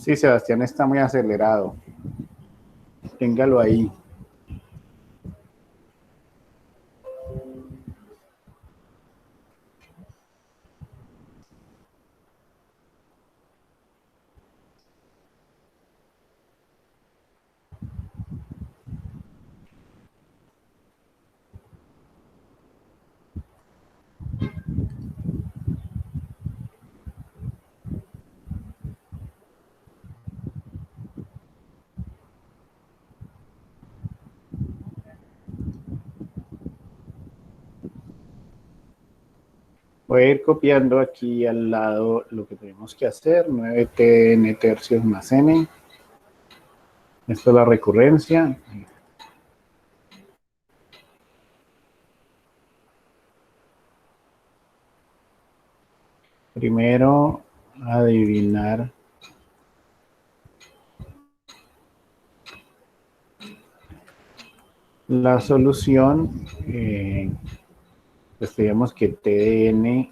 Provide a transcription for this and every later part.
Sí, Sebastián está muy acelerado. Téngalo ahí. Voy a ir copiando aquí al lado lo que tenemos que hacer. 9T tercios más N. Esto es la recurrencia. Primero, adivinar la solución. Pues digamos que T de N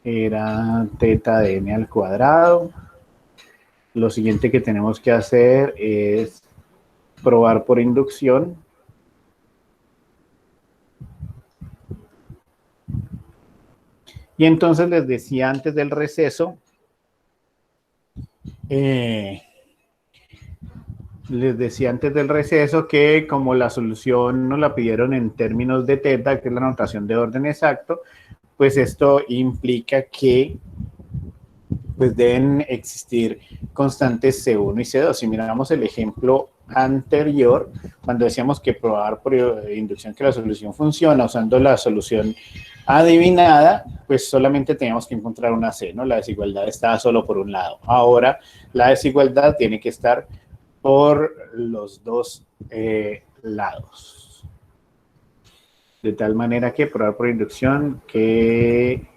era teta de N al cuadrado. Lo siguiente que tenemos que hacer es probar por inducción. Y entonces les decía antes del receso, que como la solución nos la pidieron en términos de teta, que es la notación de orden exacto, pues esto implica que pues deben existir constantes C1 y C2. Si miramos el ejemplo anterior, cuando decíamos que probar por inducción que la solución funciona usando la solución adivinada, pues solamente teníamos que encontrar una C, ¿no? La desigualdad estaba solo por un lado. Ahora la desigualdad tiene que estar por los dos lados. De tal manera que probar por inducción que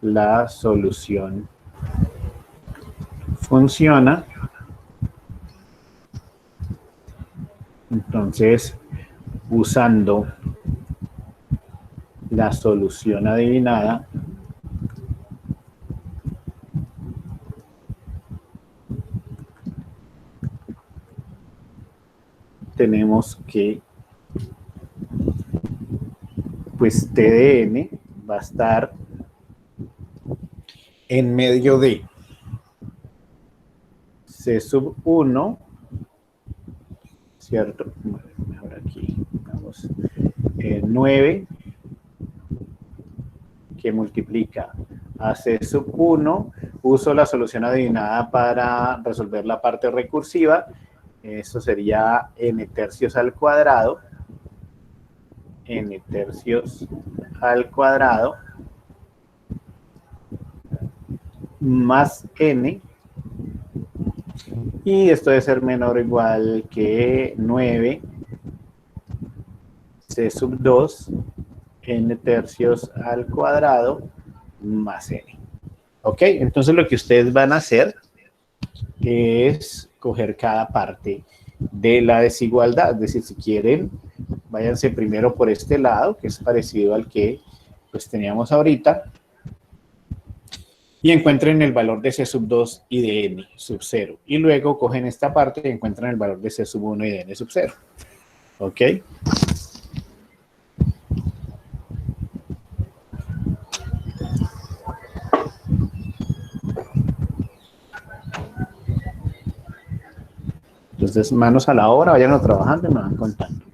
la solución funciona. Entonces, usando la solución adivinada, tenemos que pues T de N va a estar en medio de C sub 1, ¿cierto? Mejor aquí, vamos, 9, que multiplica a C sub 1, uso la solución adivinada para resolver la parte recursiva, eso sería N tercios al cuadrado, N tercios al cuadrado, más N, y esto debe ser menor o igual que 9 C sub 2 N tercios al cuadrado más N. ¿Ok? Entonces lo que ustedes van a hacer es coger cada parte de la desigualdad. Es decir, si quieren, váyanse primero por este lado, que es parecido al que pues teníamos ahorita, y encuentren el valor de C sub 2 y de N sub 0. Y luego cogen esta parte y encuentran el valor de C sub 1 y de N sub 0. ¿Ok? Entonces, manos a la obra, vayan trabajando y me van contando.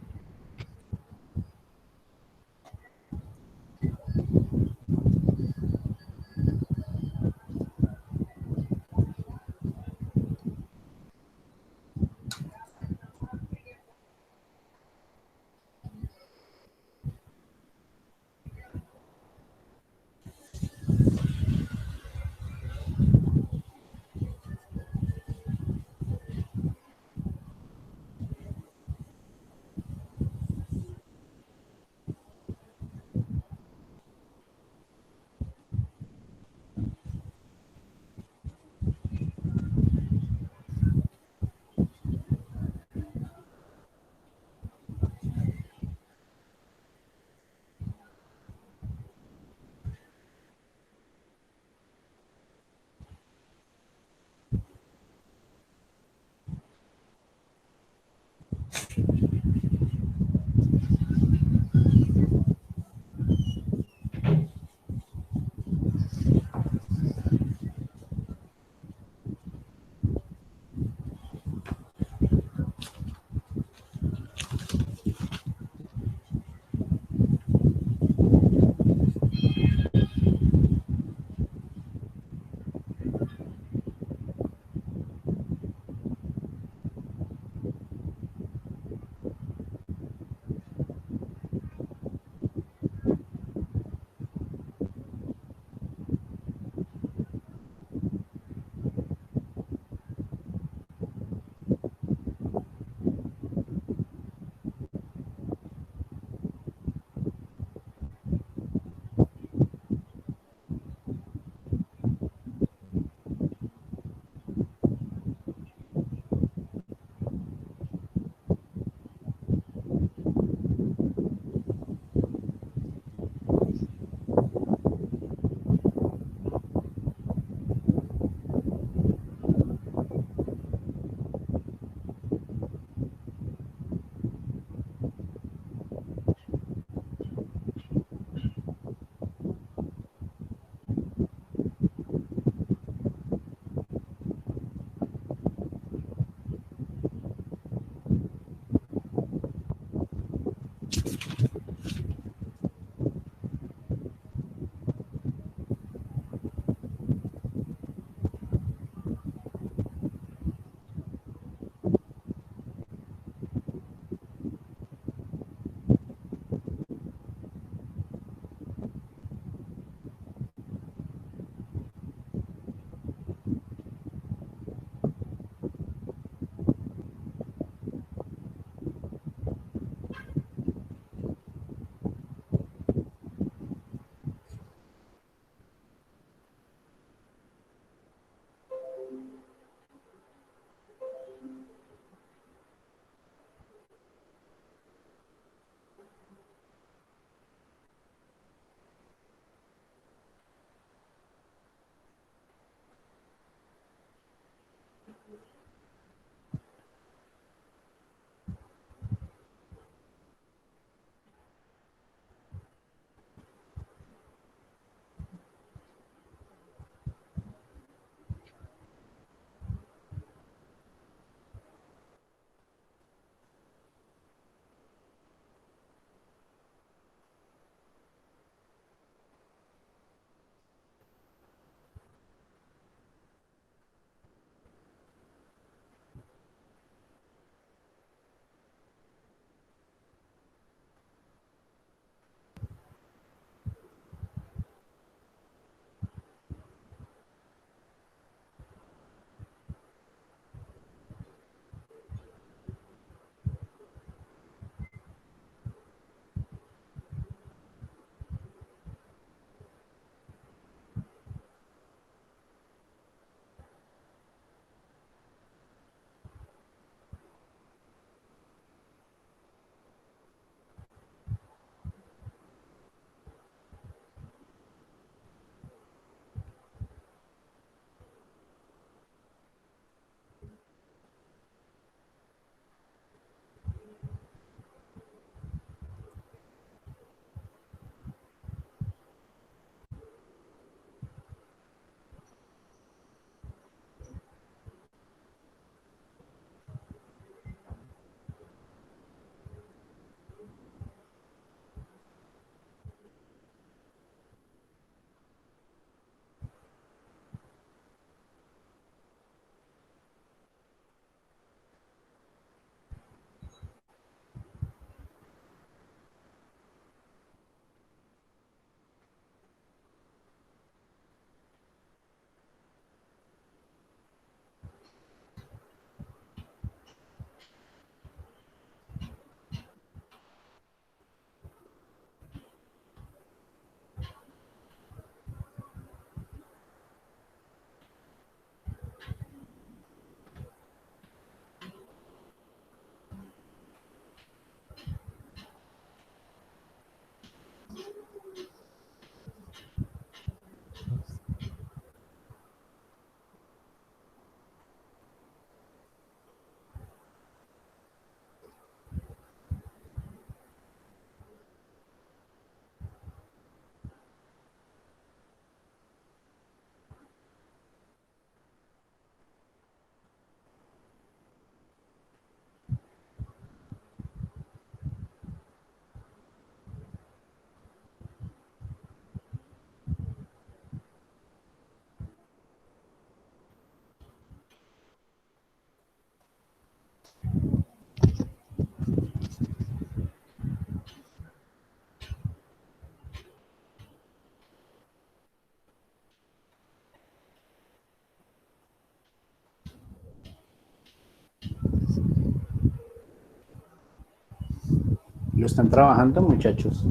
¿Lo están trabajando, muchachos?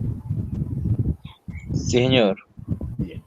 Sí, señor. Bien.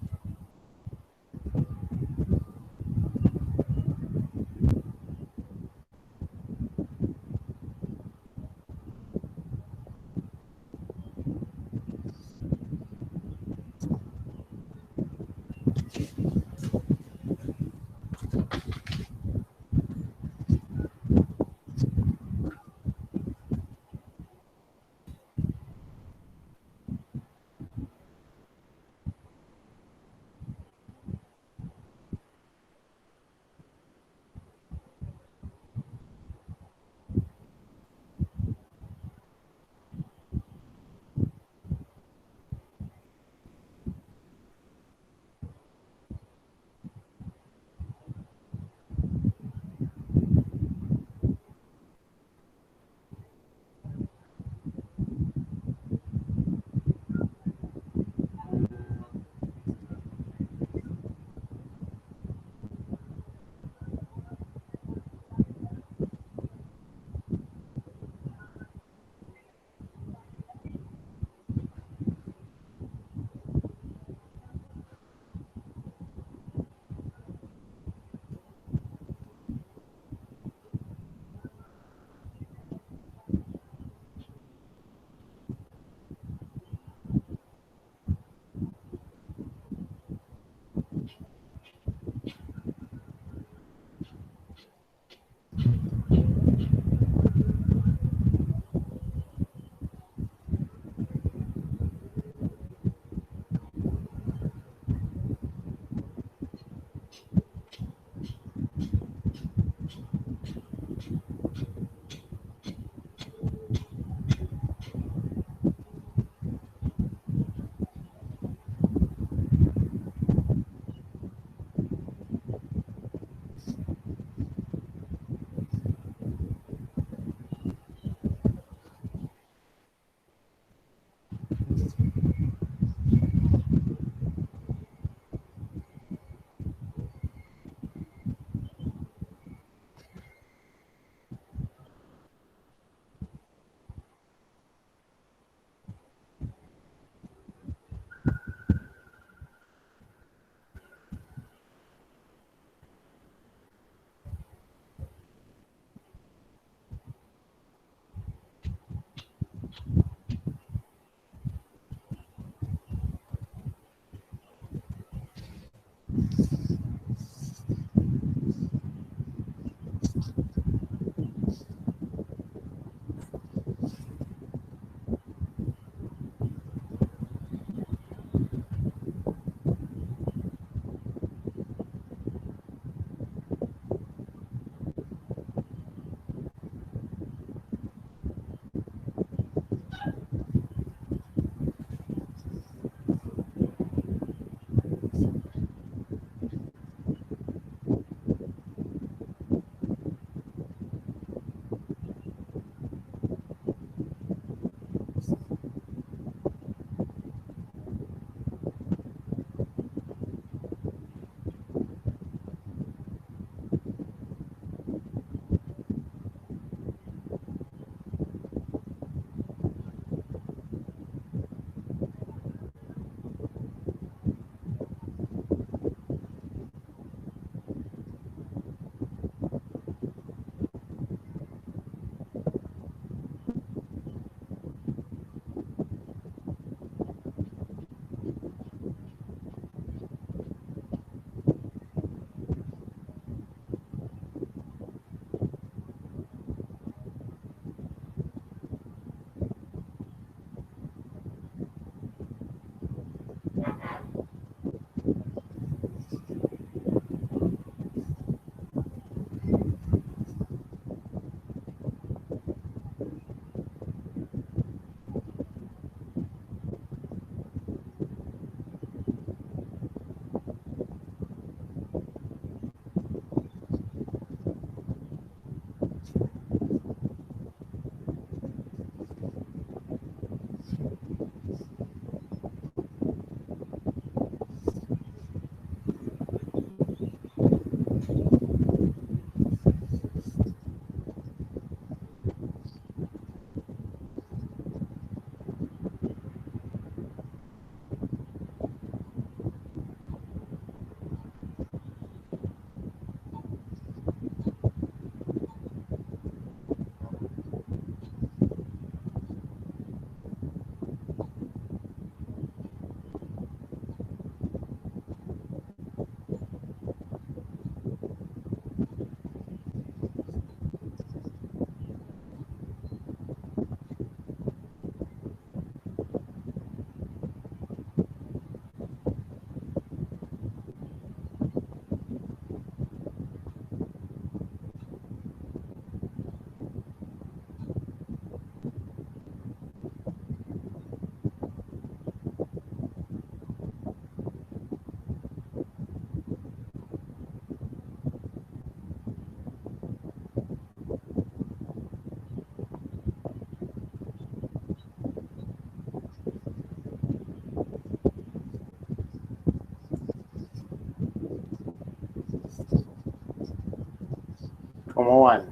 ¿Cómo van?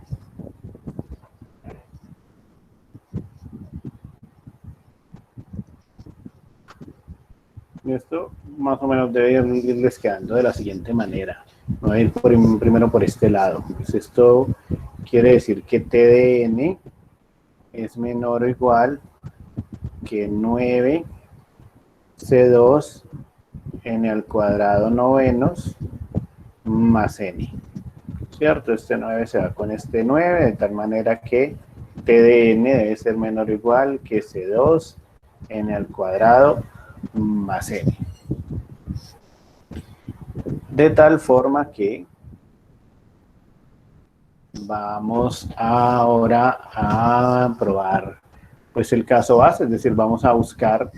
Esto más o menos debe irles quedando de la siguiente manera. Voy a ir primero por este lado. Pues esto quiere decir que T de n es menor o igual que 9 C2 n al cuadrado novenos más n. ¿Cierto? Este 9 se va con este 9, de tal manera que T de n debe ser menor o igual que C2 n al cuadrado más n. De tal forma que vamos ahora a probar pues el caso base, es decir, vamos a buscar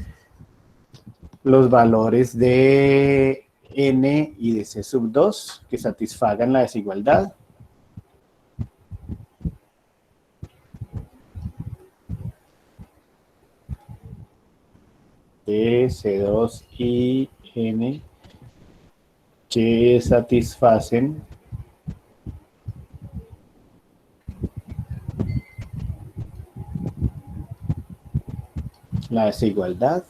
los valores de n y de c sub 2 que satisfagan la desigualdad. De C2 y n que satisfacen la desigualdad.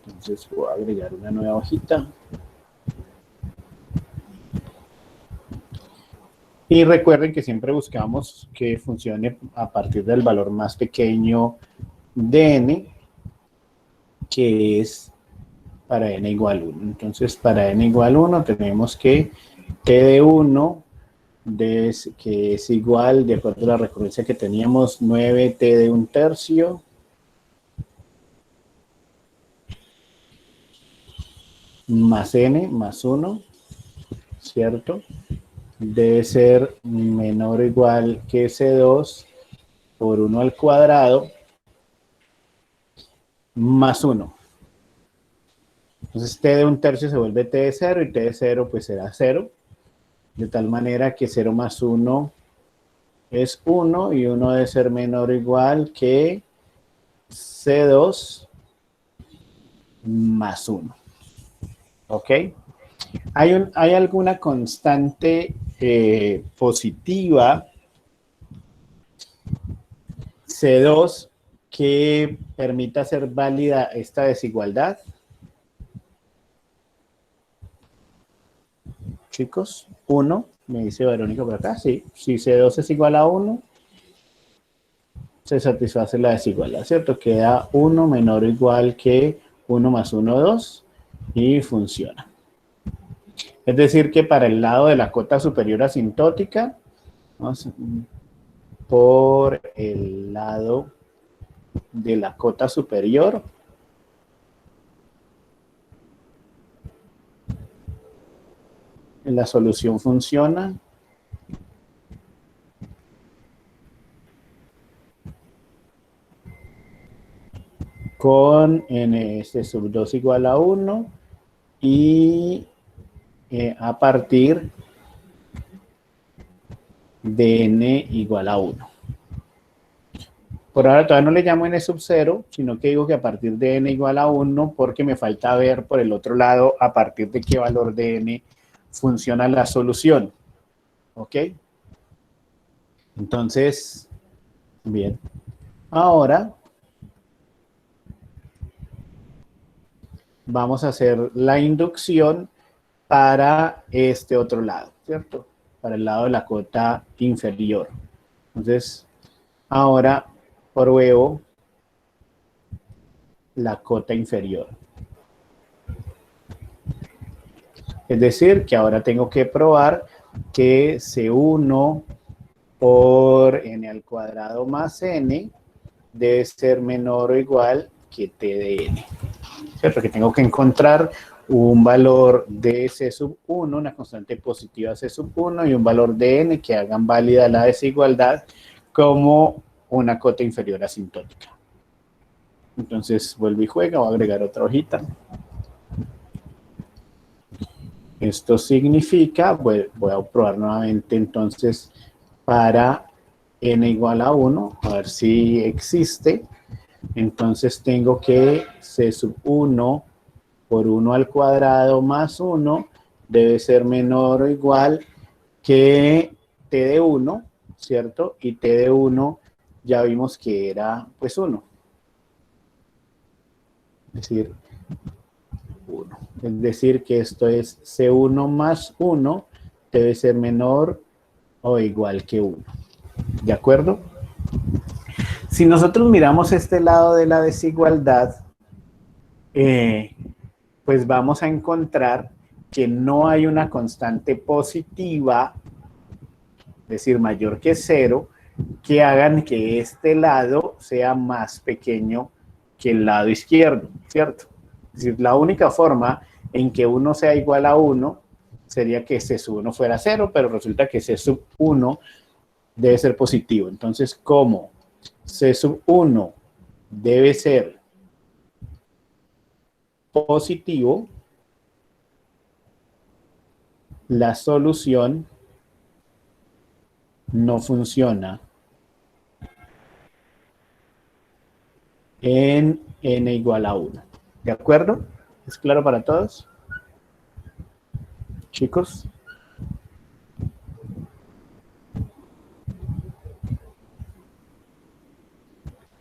Entonces voy a agregar una nueva hojita. Y recuerden que siempre buscamos que funcione a partir del valor más pequeño de n, que es para n igual 1. Entonces, para n igual 1 tenemos que t de 1, que es igual, de acuerdo a la recurrencia que teníamos, 9t de 1/3 más n más 1, ¿cierto? Debe ser menor o igual que C2 por 1 al cuadrado más 1. Entonces t de 1/3 se vuelve t de 0 y t de 0 pues será 0. De tal manera que 0 más 1 es 1 y 1 debe ser menor o igual que C2 más 1. ¿Ok? ¿Hay alguna constante positiva C2 que permita ser válida esta desigualdad? Chicos, 1, me dice Verónica por acá, sí. Si C2 es igual a 1, se satisface la desigualdad, ¿cierto? Queda 1 menor o igual que 1 más 1, 2, y funciona. Es decir, que para el lado de la cota superior asintótica, vamos por el lado de la cota superior, la solución funciona con ns sub 2 igual a 1 y a partir de n igual a 1. Por ahora todavía no le llamo n sub 0, sino que digo que a partir de n igual a 1, porque me falta ver por el otro lado a partir de qué valor de n funciona la solución. ¿Ok? Entonces, bien. Ahora vamos a hacer la inducción para este otro lado, ¿cierto? Para el lado de la cota inferior. Entonces, ahora pruebo la cota inferior. Es decir, que ahora tengo que probar que C1 por n al cuadrado más n debe ser menor o igual que t de n. ¿Cierto? Que tengo que encontrar un valor de C sub 1, una constante positiva C sub 1 y un valor de n que hagan válida la desigualdad como una cota inferior asintótica. Entonces vuelvo y juego, voy a agregar otra hojita. Esto significa, voy a probar nuevamente entonces para n igual a 1, a ver si existe. Entonces tengo que C sub 1 por 1 al cuadrado más 1 debe ser menor o igual que t de 1, ¿cierto? Y t de 1 ya vimos que era pues 1. Es decir, 1. Es decir, que esto es C1 más 1 debe ser menor o igual que 1. ¿De acuerdo? Si nosotros miramos este lado de la desigualdad, pues vamos a encontrar que no hay una constante positiva, es decir, mayor que 0, que hagan que este lado sea más pequeño que el lado izquierdo, ¿cierto? Es decir, la única forma en que 1 sea igual a 1 sería que C sub 1 fuera 0, pero resulta que C sub 1 debe ser positivo. Entonces, ¿cómo C sub 1 debe ser positivo? La solución no funciona en n igual a 1. ¿De acuerdo? ¿Es claro para todos? Chicos.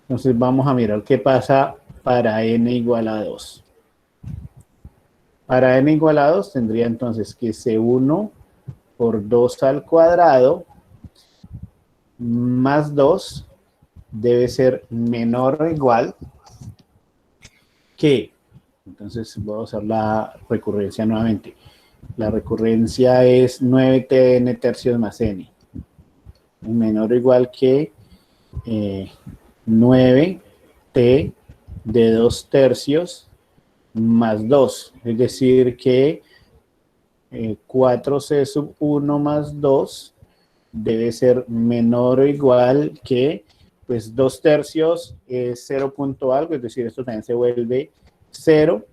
Entonces vamos a mirar qué pasa para n igual a 2. Para n igual a 2 tendría entonces que C1 por 2 al cuadrado más 2 debe ser menor o igual que, entonces voy a usar la recurrencia nuevamente. La recurrencia es 9tn tercios más n. Menor o igual que 9t de 2 tercios más 2. Es decir que 4c sub 1 más 2 debe ser menor o igual que, pues 2 tercios es 0 punto algo, es decir, esto también se vuelve 0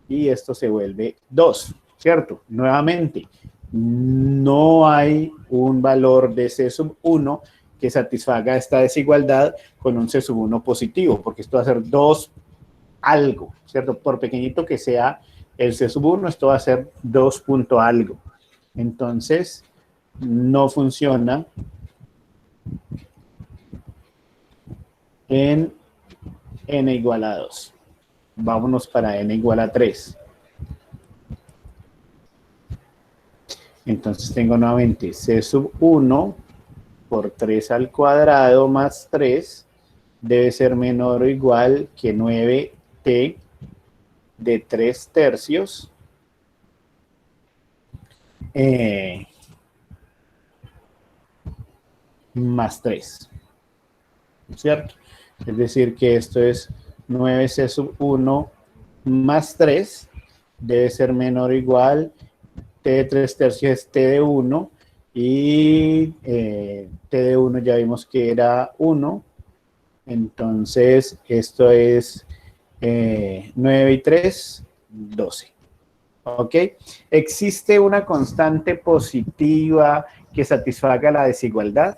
y esto se vuelve 2, ¿cierto? Nuevamente, no hay un valor de C sub 1 que satisfaga esta desigualdad con un C sub 1 positivo, porque esto va a ser 2 algo, ¿cierto? Por pequeñito que sea el C sub 1, esto va a ser 2 punto algo. Entonces, no funciona en n igual a 2. Vámonos para n igual a 3. Entonces tengo nuevamente C sub 1 por 3 al cuadrado más 3 debe ser menor o igual que 9t de 3 tercios más 3, ¿cierto? Es decir que esto es 9c sub 1 más 3 debe ser menor o igual t de 3 tercios es t de 1 y t de 1 ya vimos que era 1, entonces esto es 9 y 3, 12. ¿Ok? ¿Existe una constante positiva que satisfaga la desigualdad?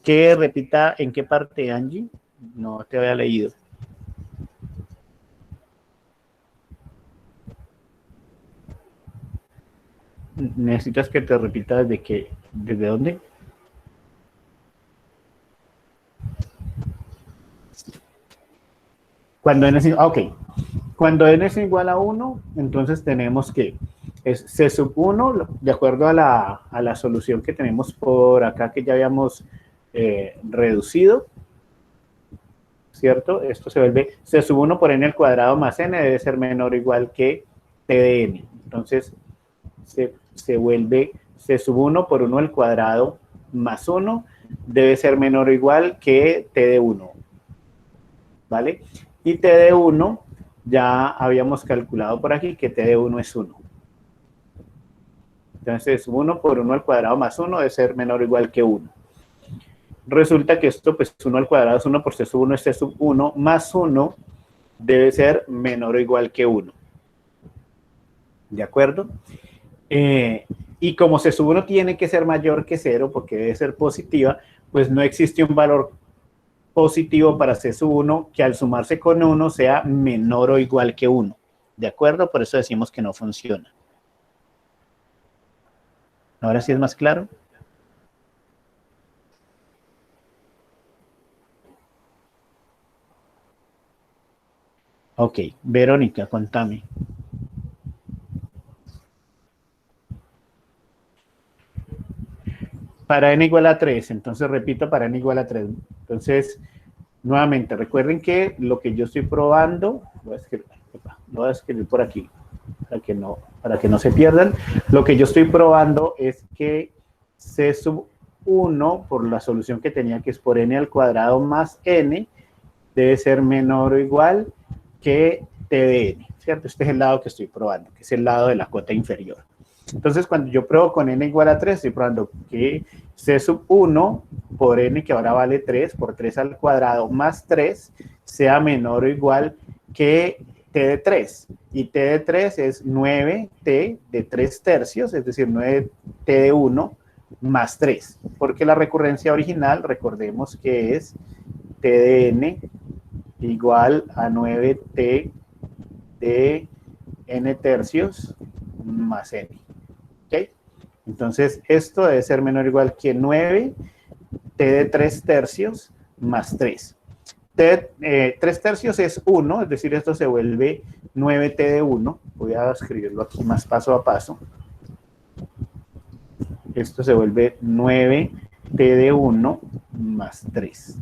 ¿Qué repita en qué parte, Angie? No te había leído. ¿Necesitas que te repita desde dónde? Cuando n es, ok. Cuando n es igual a 1, entonces tenemos que es C sub 1, de acuerdo a la solución que tenemos por acá que ya habíamos reducido, ¿cierto? Esto se vuelve C sub 1 por n al cuadrado más n debe ser menor o igual que t de n. Entonces, se vuelve C sub 1 por 1 al cuadrado más 1 debe ser menor o igual que t de 1. ¿Vale? Y t de 1 ya habíamos calculado por aquí que t de 1 es 1. Entonces, 1 por 1 al cuadrado más 1 debe ser menor o igual que 1. Resulta que esto, pues 1 al cuadrado es 1 por c sub 1 es c sub 1 más 1 debe ser menor o igual que 1. ¿De acuerdo? Y como c sub 1 tiene que ser mayor que 0 porque debe ser positiva, pues no existe un valor positivo para C sub 1 que al sumarse con 1 sea menor o igual que 1. ¿De acuerdo? Por eso decimos que no funciona. ¿Ahora sí es más claro? Ok, Verónica, contame. Para n igual a 3, entonces repito, para n igual a 3. Entonces, nuevamente, recuerden que lo que yo estoy probando, lo voy a escribir por aquí, para que no se pierdan. Lo que yo estoy probando es que c sub 1, por la solución que tenía, que es por n al cuadrado más n, debe ser menor o igual que t de n, ¿cierto? Este es el lado que estoy probando, que es el lado de la cota inferior. Entonces, cuando yo pruebo con n igual a 3, estoy probando que c sub 1 por n, que ahora vale 3, por 3 al cuadrado más 3, sea menor o igual que t de 3. Y t de 3 es 9t de 3 tercios, es decir, 9t de 1 más 3. Porque la recurrencia original, recordemos que es t de n igual a 9t de n tercios más n. ¿Ok? Entonces, esto debe ser menor o igual que 9t de 3 tercios más 3. 3 tercios es 1, es decir, esto se vuelve 9t de 1. Voy a escribirlo aquí más paso a paso. Esto se vuelve 9t de 1 más 3.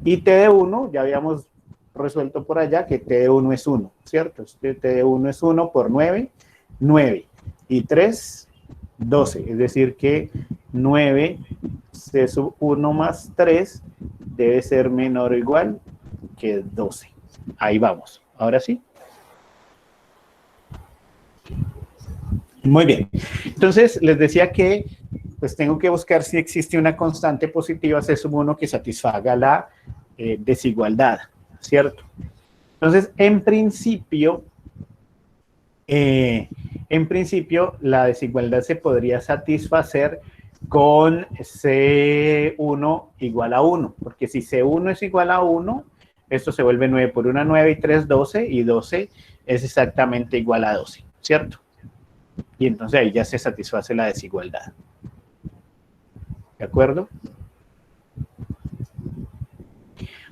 Y t de 1, ya habíamos resuelto por allá que t de 1 es 1, ¿cierto? Este t de 1 es 1 por 9, 9. Y 3, 12. Es decir que 9 c sub 1 más 3 debe ser menor o igual que 12. Ahí vamos. Ahora sí. Muy bien. Entonces, les decía que pues tengo que buscar si existe una constante positiva c sub 1 que satisfaga la desigualdad, ¿cierto? Entonces, en principio, la desigualdad se podría satisfacer con C1 igual a 1, porque si C1 es igual a 1, esto se vuelve 9 por 1, 9 y 3, 12, y 12 es exactamente igual a 12, ¿cierto? Y entonces ahí ya se satisface la desigualdad. ¿De acuerdo?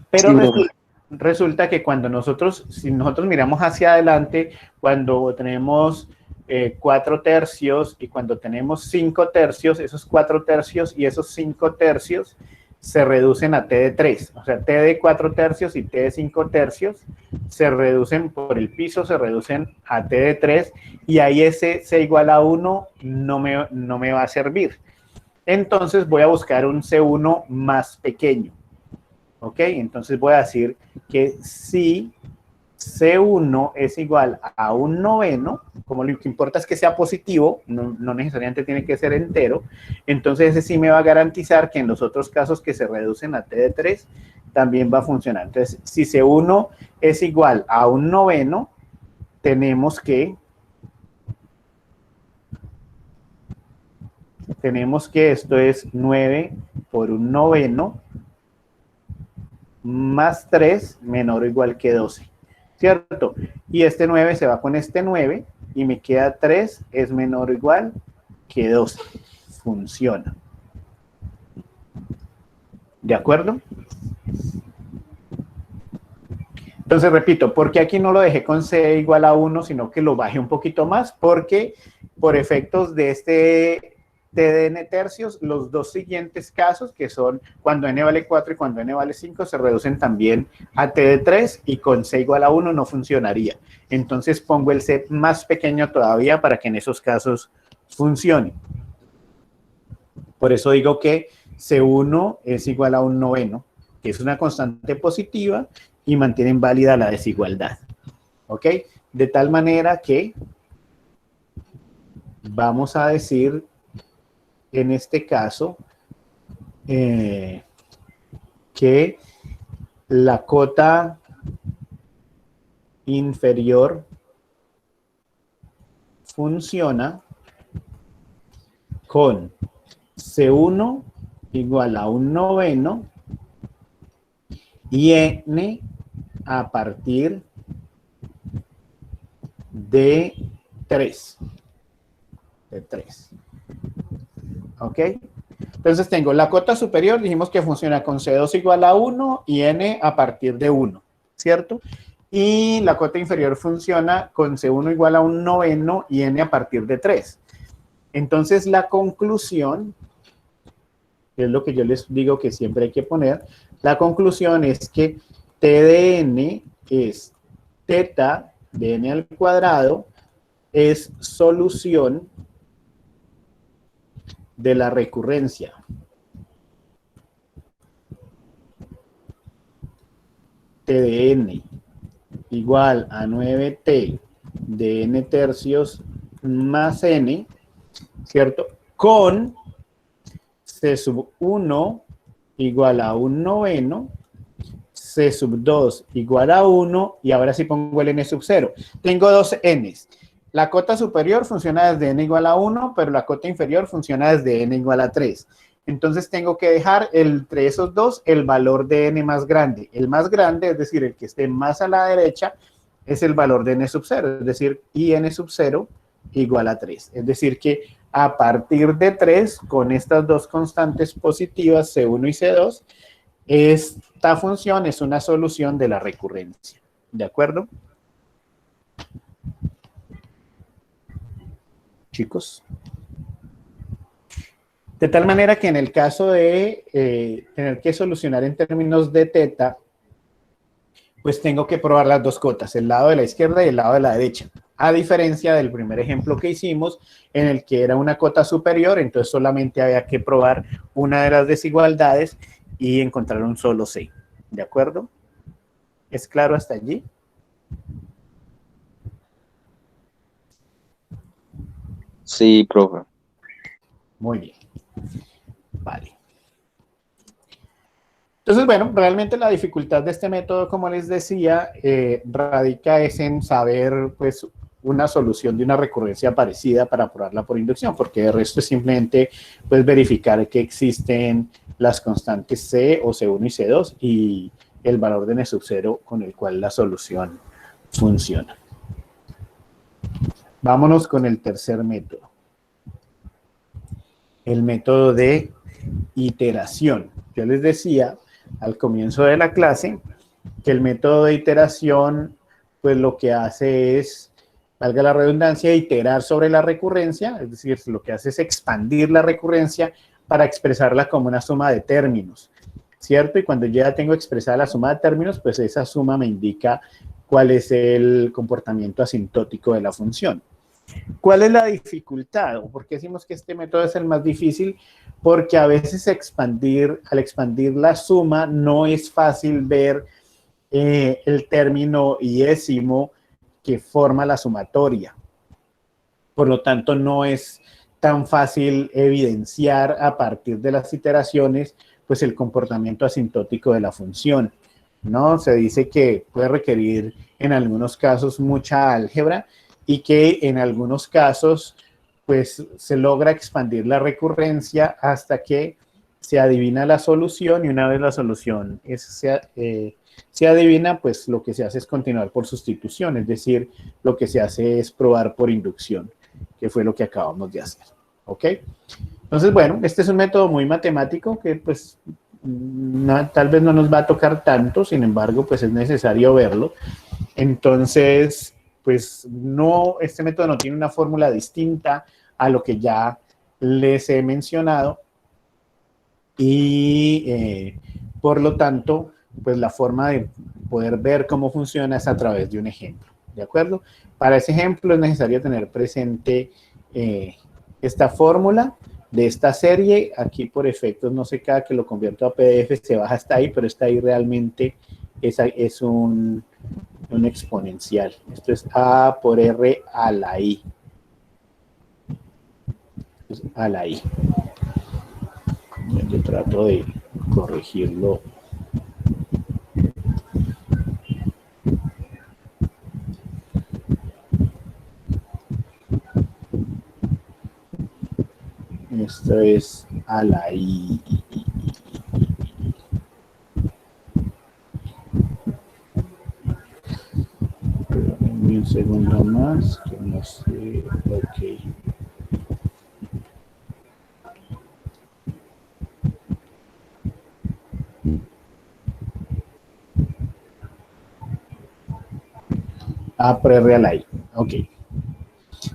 Pero sí, resulta que cuando si nosotros miramos hacia adelante, cuando tenemos 4 tercios y cuando tenemos 5 tercios, esos 4 tercios y esos 5 tercios se reducen a t de 3. O sea, t de 4 tercios y t de 5 tercios se reducen por el piso, se reducen a t de 3 y ahí ese c igual a 1 no me va a servir. Entonces voy a buscar un C1 más pequeño. ¿Ok? Entonces voy a decir que si C1 es igual a un noveno, como lo que importa es que sea positivo, no necesariamente tiene que ser entero, entonces ese sí me va a garantizar que en los otros casos que se reducen a t de 3, también va a funcionar. Entonces, si C1 es igual a un noveno, tenemos que esto es 9 por un noveno más 3 menor o igual que 12, ¿cierto? Y este 9 se va con este 9 y me queda 3 es menor o igual que 12. Funciona. ¿De acuerdo? Entonces, repito, ¿por qué aquí no lo dejé con c igual a 1, sino que lo bajé un poquito más? Porque por efectos de este t de n tercios, los dos siguientes casos, que son cuando n vale 4 y cuando n vale 5, se reducen también a t de 3 y con c igual a 1 no funcionaría. Entonces pongo el c más pequeño todavía para que en esos casos funcione. Por eso digo que C1 es igual a un noveno, que es una constante positiva y mantienen válida la desigualdad. ¿Ok? De tal manera que vamos a decir, en este caso, que la cota inferior funciona con C1 igual a un noveno y n a partir de 3. ¿Ok? Entonces tengo la cota superior, dijimos que funciona con C2 igual a 1 y n a partir de 1, ¿cierto? Y la cota inferior funciona con C1 igual a un noveno y n a partir de 3. Entonces, la conclusión, que es lo que yo les digo que siempre hay que poner, la conclusión es que T de n es teta de n al cuadrado, es solución de la recurrencia. T de n igual a 9t de n tercios más n, ¿cierto? Con C sub 1 igual a un noveno, C sub 2 igual a 1, y ahora sí pongo el n sub 0. Tengo dos n's. La cota superior funciona desde n igual a 1, pero la cota inferior funciona desde n igual a 3. Entonces tengo que dejar entre esos dos el valor de n más grande. El más grande, es decir, el que esté más a la derecha, es el valor de n sub 0, es decir, n sub 0 igual a 3. Es decir que a partir de 3, con estas dos constantes positivas, C1 y C2, esta función es una solución de la recurrencia. ¿De acuerdo? Chicos. De tal manera que en el caso de tener que solucionar en términos de teta, pues tengo que probar las dos cotas, el lado de la izquierda y el lado de la derecha. A diferencia del primer ejemplo que hicimos, en el que era una cota superior, entonces solamente había que probar una de las desigualdades y encontrar un solo C. ¿De acuerdo? ¿Es claro hasta allí? Sí, profe. Muy bien. Vale. Entonces, bueno, realmente la dificultad de este método, como les decía, radica es en saber, pues, una solución de una recurrencia parecida para probarla por inducción, porque de resto es simplemente, pues, verificar que existen las constantes C o C1 y C2 y el valor de n sub 0 con el cual la solución funciona. Vámonos con el tercer método. El método de iteración. Yo les decía al comienzo de la clase que el método de iteración, pues lo que hace es, valga la redundancia, iterar sobre la recurrencia, es decir, lo que hace es expandir la recurrencia para expresarla como una suma de términos, ¿cierto? Y cuando ya tengo expresada la suma de términos, pues esa suma me indica cuál es el comportamiento asintótico de la función. ¿Cuál es la dificultad? ¿O por qué decimos que este método es el más difícil? Porque a veces al expandir la suma no es fácil ver el término iésimo que forma la sumatoria. Por lo tanto, no es tan fácil evidenciar a partir de las iteraciones pues el comportamiento asintótico de la función, ¿no? Se dice que puede requerir en algunos casos mucha álgebra y que en algunos casos pues se logra expandir la recurrencia hasta que se adivina la solución, y una vez la solución se adivina, pues lo que se hace es continuar por sustitución, es decir, lo que se hace es probar por inducción, que fue lo que acabamos de hacer. ¿Ok? Entonces, bueno, este es un método muy matemático que pues tal vez no nos va a tocar tanto, sin embargo, pues es necesario verlo. Entonces, pues no, este método no tiene una fórmula distinta a lo que ya les he mencionado y por lo tanto, pues la forma de poder ver cómo funciona es a través de un ejemplo, ¿de acuerdo? Para ese ejemplo es necesario tener presente esta fórmula de esta serie. Aquí por efectos, no sé, cada que lo convierto a PDF se baja hasta ahí, pero está ahí realmente es un exponencial. Esto es A por R a la I. A la I. Yo trato de corregirlo. Esto es a la I. Pero un segundo más, que no sé. Ok. A pre-real I. Ok.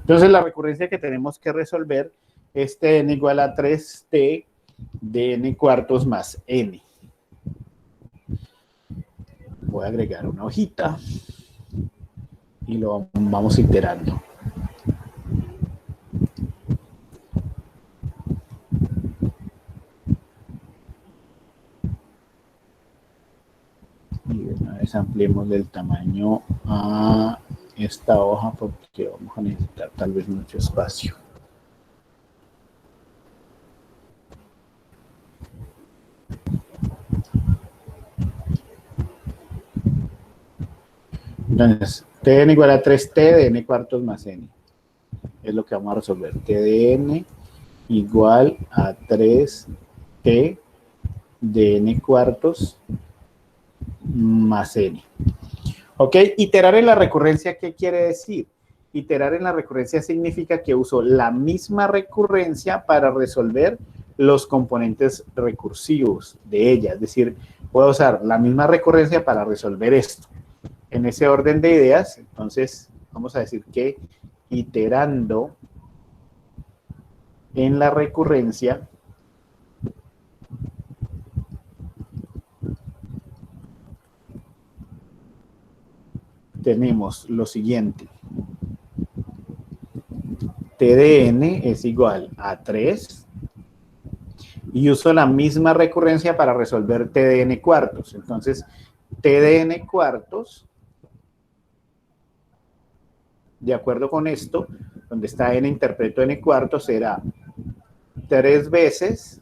Entonces la recurrencia que tenemos que resolver es Tn igual a 3t de n cuartos más n. Voy a agregar una hojita y lo vamos iterando. Y de una vez ampliemos el tamaño a esta hoja porque vamos a necesitar tal vez mucho espacio. Entonces, Tn igual a 3t de n cuartos más n. Es lo que vamos a resolver. T de n igual a 3t de n cuartos más n. Ok, iterar en la recurrencia, ¿qué quiere decir? Iterar en la recurrencia significa que uso la misma recurrencia para resolver los componentes recursivos de ella. Es decir, puedo usar la misma recurrencia para resolver esto. En ese orden de ideas, entonces, vamos a decir que iterando en la recurrencia, tenemos lo siguiente. T de n es igual a 3 y uso la misma recurrencia para resolver T de n cuartos. Entonces, T de n cuartos, de acuerdo con esto, donde está n interpreto n cuartos, será 3 veces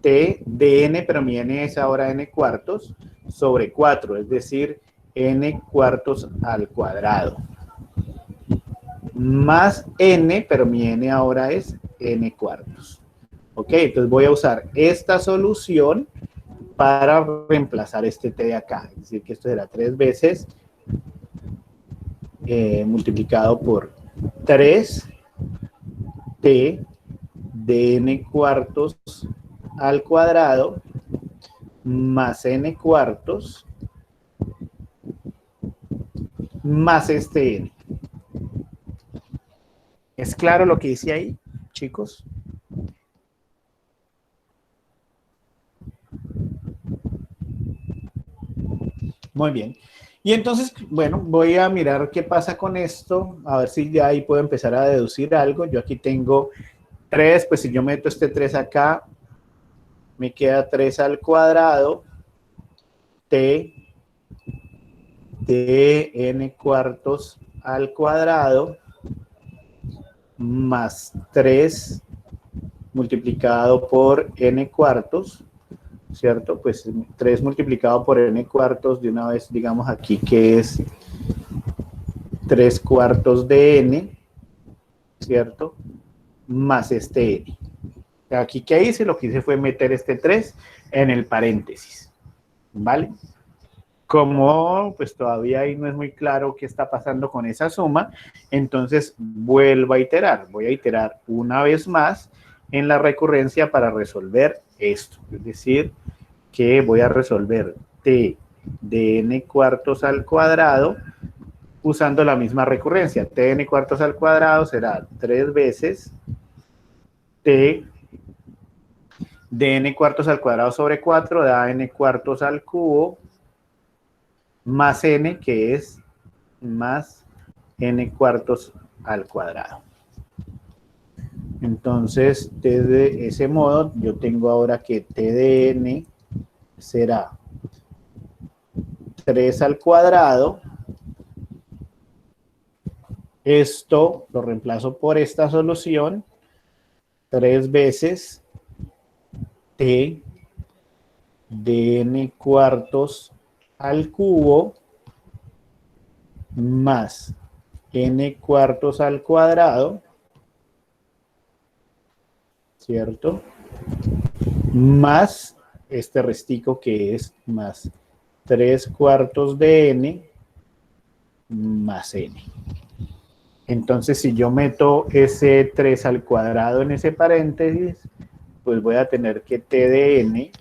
T de n, pero mi n es ahora n cuartos, sobre 4, es decir, n cuartos al cuadrado. Más n, pero mi n ahora es n cuartos. Ok, entonces voy a usar esta solución para reemplazar este t de acá. Es decir, que esto será 3 veces multiplicado por 3 t de n cuartos al cuadrado más n cuartos más este n. ¿Es claro lo que dice ahí, chicos? Muy bien. Y entonces, bueno, voy a mirar qué pasa con esto, a ver si ya ahí puedo empezar a deducir algo. Yo aquí tengo 3, pues si yo meto este 3 acá, me queda 3 al cuadrado, t de n cuartos al cuadrado, más 3 multiplicado por n cuartos, ¿cierto? Pues 3 multiplicado por n cuartos, de una vez digamos aquí que es 3 cuartos de n, ¿cierto? Más este n. Aquí, ¿qué hice? Lo que hice fue meter este 3 en el paréntesis, ¿vale? Como pues todavía ahí no es muy claro qué está pasando con esa suma, entonces vuelvo a iterar. Voy a iterar una vez más en la recurrencia para resolver esto. Es decir, que voy a resolver t de n cuartos al cuadrado usando la misma recurrencia. T de n cuartos al cuadrado será 3 veces t de n cuartos al cuadrado sobre 4 da n cuartos al cubo más n, que es más n cuartos al cuadrado. Entonces, de ese modo, yo tengo ahora que t de n será 3 al cuadrado. Esto lo reemplazo por esta solución, 3 veces t de n cuartos al cubo más n cuartos al cuadrado, ¿cierto? Más este restico que es más 3 cuartos de n más n. Entonces, si yo meto ese 3 al cuadrado en ese paréntesis, pues voy a tener que t de n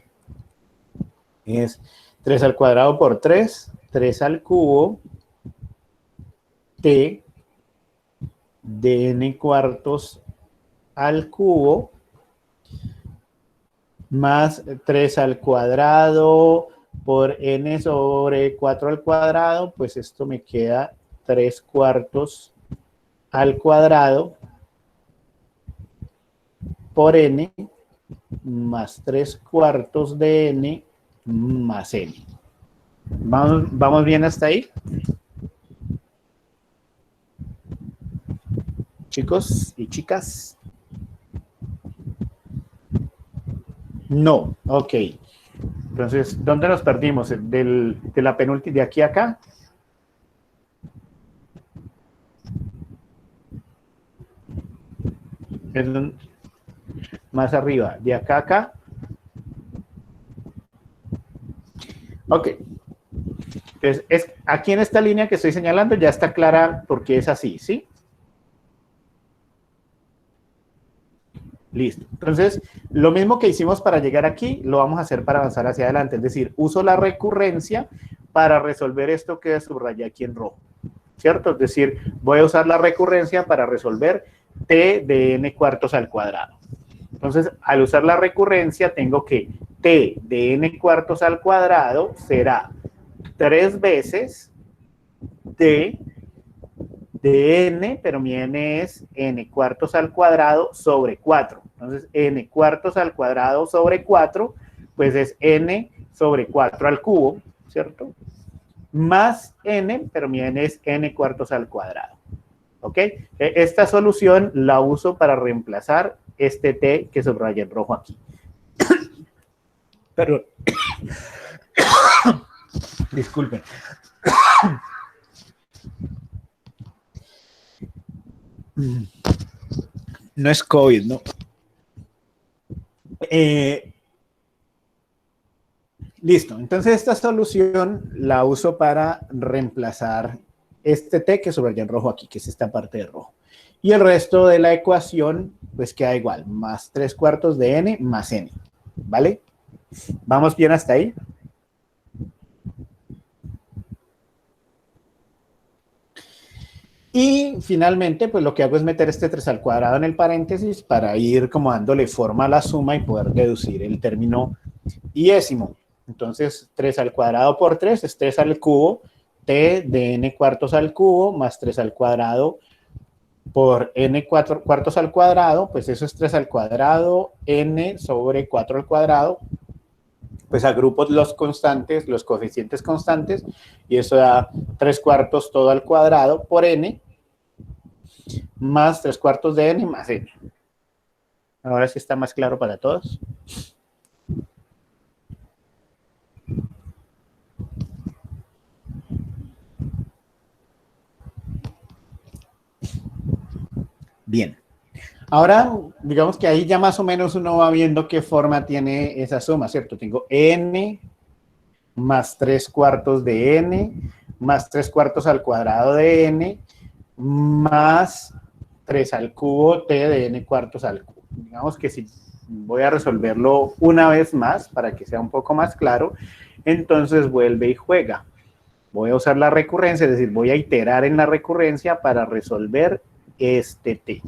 es 3 al cuadrado por 3, 3 al cubo, t de n cuartos al cubo más 3 al cuadrado por n sobre 4 al cuadrado, pues esto me queda 3 cuartos al cuadrado por n más 3 cuartos de n más n. ¿Vamos bien hasta ahí? Chicos y chicas. No, ok. Entonces, ¿dónde nos perdimos? De la penúltima, de aquí a acá. Más arriba, de acá a acá. Ok. Entonces, aquí en esta línea que estoy señalando ya está clara por qué es así, ¿sí? Listo. Entonces, lo mismo que hicimos para llegar aquí, lo vamos a hacer para avanzar hacia adelante. Es decir, uso la recurrencia para resolver esto que subrayé aquí en rojo, ¿cierto? Es decir, voy a usar la recurrencia para resolver t de n cuartos al cuadrado. Entonces, al usar la recurrencia, tengo que t de n cuartos al cuadrado será 3 veces t de n, pero mi n es n cuartos al cuadrado sobre 4. Entonces, n cuartos al cuadrado sobre 4, pues es n sobre 4 al cubo, ¿cierto? Más n, pero mi n es n cuartos al cuadrado. ¿Ok? Esta solución la uso para reemplazar este t que subraya en rojo aquí. Perdón. Disculpen. No es COVID, ¿no? Listo. Entonces, esta solución la uso para reemplazar este t que subraya en rojo aquí, que es esta parte de rojo. Y el resto de la ecuación, pues queda igual, más 3 cuartos de n más n, ¿vale? ¿Vamos bien hasta ahí? Y finalmente, pues lo que hago es meter este 3 al cuadrado en el paréntesis para ir como dándole forma a la suma y poder deducir el término iésimo. Entonces, 3 al cuadrado por 3 es 3 al cubo, t de n cuartos al cubo más 3 al cuadrado por n cuartos al cuadrado, pues eso es 3 al cuadrado, n sobre 4 al cuadrado, pues agrupo los constantes, los coeficientes constantes, y eso da 3 cuartos todo al cuadrado por n, más 3 cuartos de n más n. Ahora sí está más claro para todos. Bien. Ahora, digamos que ahí ya más o menos uno va viendo qué forma tiene esa suma, ¿cierto? Tengo n más 3 cuartos de n, más 3 cuartos al cuadrado de n, más 3 al cubo t de n cuartos al cubo. Digamos que si voy a resolverlo una vez más para que sea un poco más claro, entonces vuelve y juega. Voy a usar la recurrencia, es decir, voy a iterar en la recurrencia para resolver este t.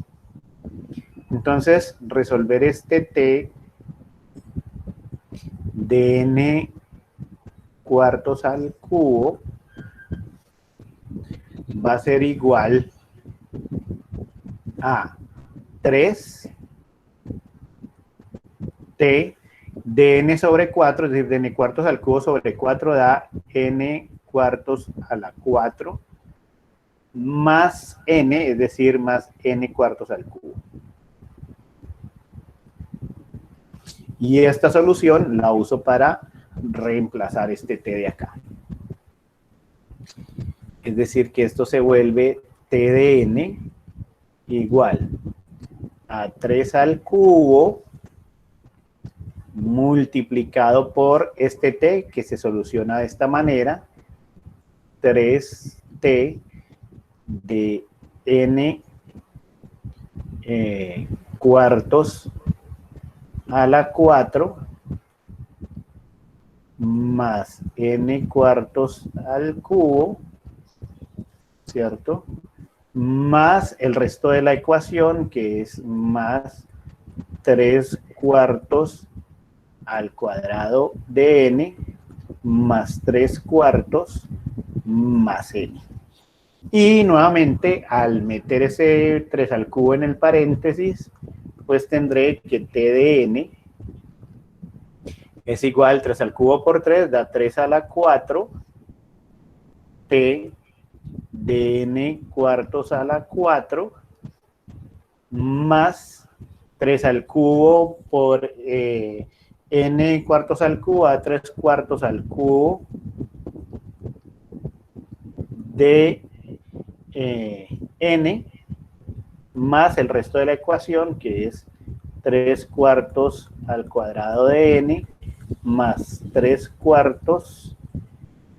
Entonces, resolver este t de n cuartos al cubo va a ser igual a 3 t de n sobre 4, es decir, de n cuartos al cubo sobre 4 da n cuartos a la 4 más n, es decir, más n cuartos al cubo. Y esta solución la uso para reemplazar este t de acá. Es decir, que esto se vuelve t de n igual a 3 al cubo multiplicado por este t que se soluciona de esta manera, 3t de n cuartos a la 4 más n cuartos al cubo, ¿cierto? más el resto de la ecuación, que es más 3/4 al cuadrado de n más 3/4 más n. Y nuevamente, al meter ese 3 al cubo en el paréntesis, pues tendré que t de n es igual 3 al cubo por 3, da 3 a la 4, t de n cuartos a la 4, más 3 al cubo por n cuartos al cubo a 3/4 al cubo de n más el resto de la ecuación, que es 3/4 al cuadrado de n más 3/4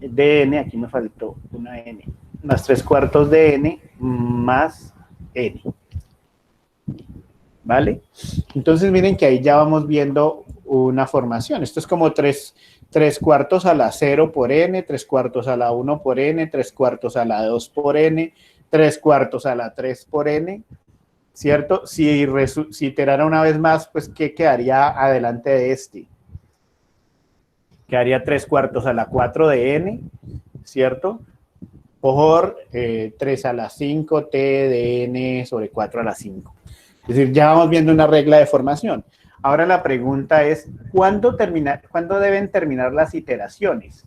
de n, aquí me faltó una n, más 3/4 de n más n. ¿Vale? Entonces miren que ahí ya vamos viendo una formación. Esto es como 3/4 a la 0 por n, 3/4 a la 1 por n, 3/4 a la 2 por n, 3/4 a la 3 por n, ¿cierto? Si iterara una vez más, pues ¿qué quedaría adelante de este? Quedaría 3/4 a la 4 de n, ¿cierto? Por 3 a la 5 t de n sobre 4 a la 5. Es decir, ya vamos viendo una regla de formación. Ahora la pregunta es, ¿cuándo deben terminar las iteraciones?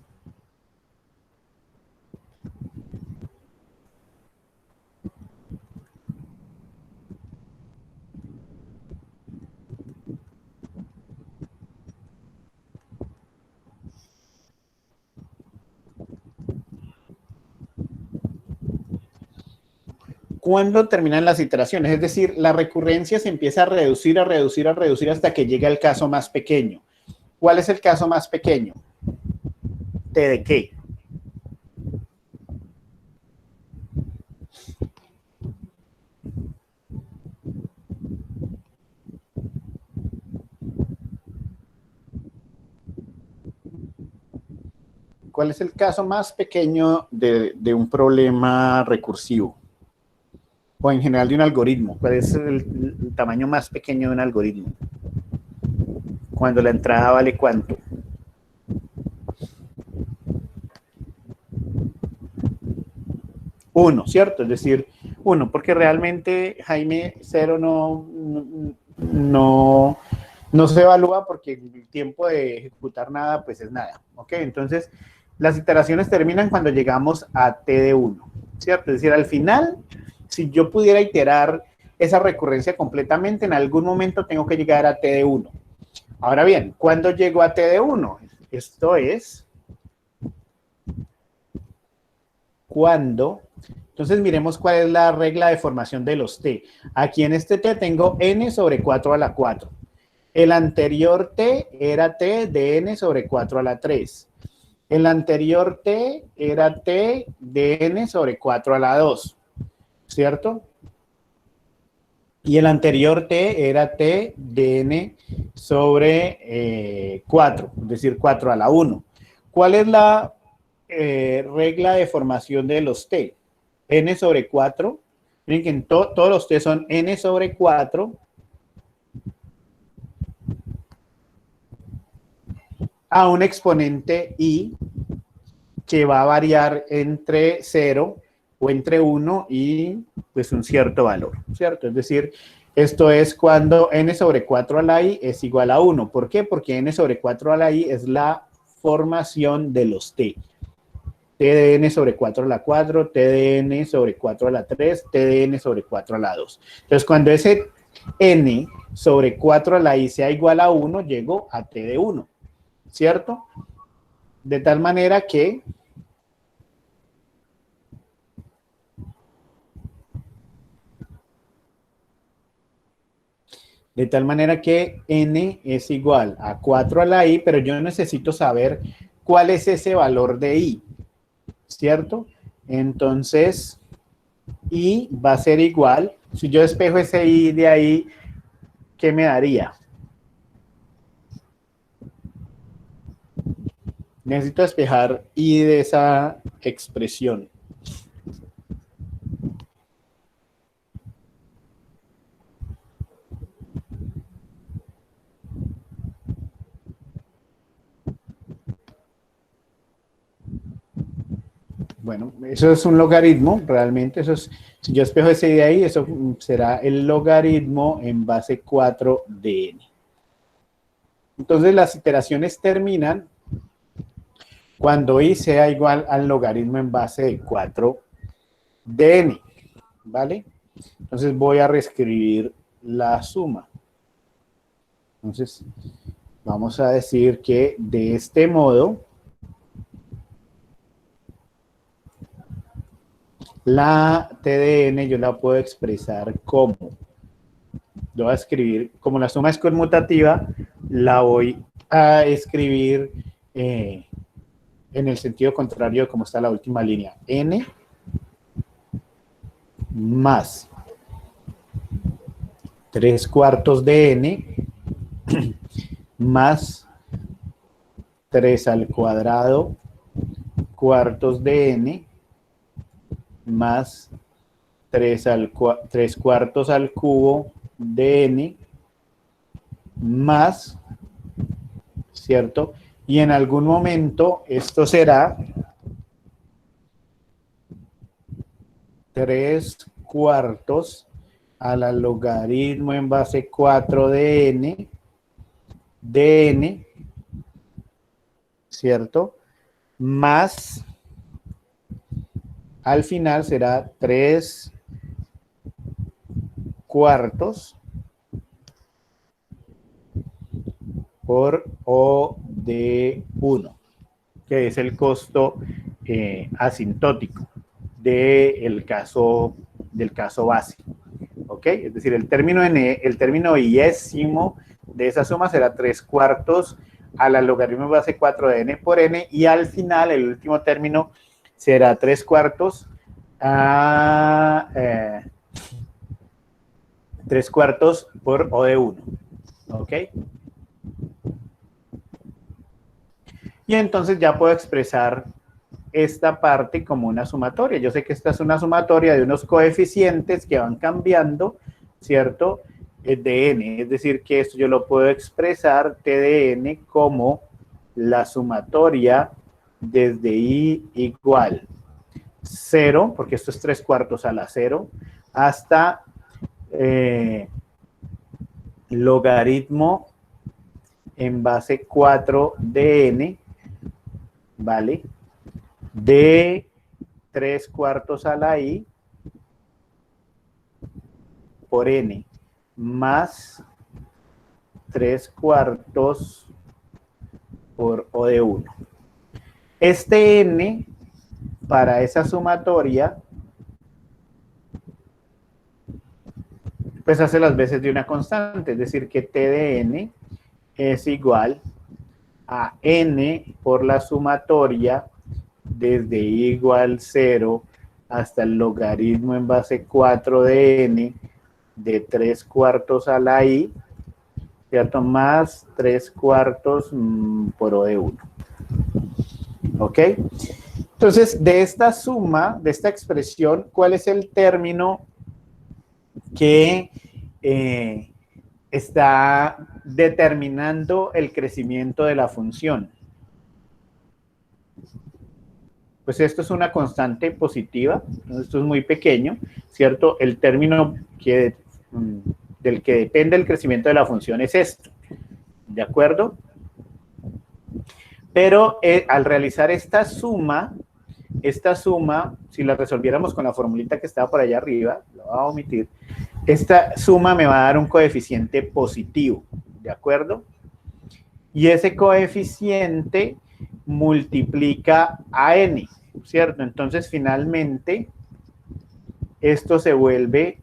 ¿Cuándo terminan las iteraciones? Es decir, la recurrencia se empieza a reducir, a reducir, a reducir hasta que llega al caso más pequeño. ¿Cuál es el caso más pequeño? ¿T de qué? ¿Cuál es el caso más pequeño de un problema recursivo? O en general de un algoritmo. ¿Cuál es el tamaño más pequeño de un algoritmo? Cuando la entrada vale ¿cuánto? 1, ¿cierto? Es decir, 1, porque realmente, Jaime, 0 no se evalúa porque el tiempo de ejecutar nada, pues es nada, ¿ok? Entonces, las iteraciones terminan cuando llegamos a t de 1, ¿cierto? Es decir, al final, si yo pudiera iterar esa recurrencia completamente, en algún momento tengo que llegar a t de 1. Ahora bien, ¿cuándo llego a t de 1? Esto es cuando... Entonces miremos cuál es la regla de formación de los t. Aquí en este t tengo n sobre 4 a la 4. El anterior t era t de n sobre 4 a la 3. El anterior t era t de n sobre 4 a la 2, ¿cierto? Y el anterior t era t de n sobre 4, es decir, 4 a la 1. ¿Cuál es la regla de formación de los t? N sobre 4. Miren que en todos los t son n sobre 4 a un exponente i que va a variar entre 0 o entre 1 y pues un cierto valor, ¿cierto? Es decir, esto es cuando n sobre 4 a la i es igual a 1. ¿Por qué? Porque n sobre 4 a la i es la formación de los t. T de n sobre 4 a la 4, T de n sobre 4 a la 3, T de n sobre 4 a la 2. Entonces, cuando ese n sobre 4 a la i sea igual a 1, llego a T de 1, ¿cierto? De tal manera que n es igual a 4 a la i, pero yo necesito saber cuál es ese valor de i, ¿cierto? Entonces, i va a ser igual, si yo despejo ese i de ahí, ¿qué me daría? Necesito despejar i de esa expresión. Bueno, eso es un logaritmo, realmente eso es, si yo espejo ese de ahí, eso será el logaritmo en base 4 de n. Entonces las iteraciones terminan cuando i sea igual al logaritmo en base de 4 de n, ¿vale? Entonces voy a reescribir la suma. Entonces vamos a decir que de este modo la t de n yo la puedo expresar como, yo voy a escribir, como la suma es conmutativa, la voy a escribir en el sentido contrario de cómo está la última línea. N más 3/4 de n más 3 al cuadrado cuartos de n más 3 cuartos al cubo de n más, ¿cierto? Y en algún momento esto será 3/4 a la logaritmo en base 4 de n, ¿cierto? Más, al final será 3/4 por O de 1, que es el costo asintótico del caso base. ¿Ok? Es decir, el término iésimo de esa suma será 3/4 a la logaritmo base 4 de n por n, y al final el último término será 3/4 a 3/4 por O de 1. ¿Ok? Y entonces ya puedo expresar esta parte como una sumatoria. Yo sé que esta es una sumatoria de unos coeficientes que van cambiando, ¿cierto? De n, es decir, que esto yo lo puedo expresar t de n como la sumatoria desde i igual 0, porque esto es 3/4 a la 0, hasta logaritmo en base 4 de n, ¿vale? De 3/4 a la i por n más 3/4 por O de 1. Este n para esa sumatoria pues hace las veces de una constante, es decir que t de n es igual a n por la sumatoria desde i igual 0 hasta el logaritmo en base 4 de n de 3/4 a la i, ¿cierto? Más 3/4 por O de 1. ¿Ok? Entonces, de esta suma, de esta expresión, ¿cuál es el término que está determinando el crecimiento de la función? Pues esto es una constante positiva, esto es muy pequeño, ¿cierto? El término del que depende el crecimiento de la función es esto, ¿de acuerdo? Pero al realizar esta suma, si la resolviéramos con la formulita que estaba por allá arriba, la voy a omitir, esta suma me va a dar un coeficiente positivo, ¿de acuerdo? Y ese coeficiente multiplica a n, ¿cierto? Entonces, finalmente, esto se vuelve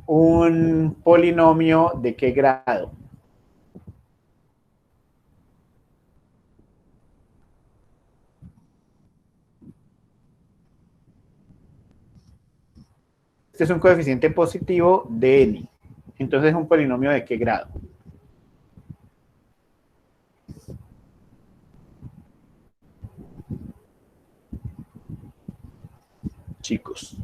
un polinomio ¿de qué grado? Este es un coeficiente positivo de n. Entonces, es un polinomio ¿de qué grado? Chicos.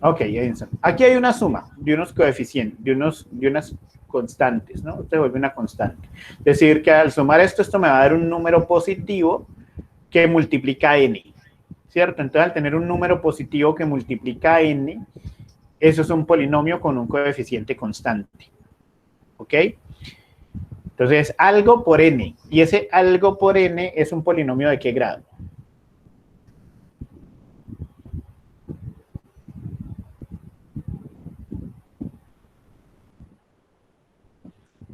Ok, Edinson. Aquí hay una suma de unos coeficientes, de unas constantes, ¿no? Se vuelve una constante. Es decir, que al sumar esto me va a dar un número positivo que multiplica n, ¿cierto? Entonces, al tener un número positivo que multiplica n, eso es un polinomio con un coeficiente constante, ¿ok? Entonces, algo por n, y ese algo por n es un polinomio ¿de qué grado?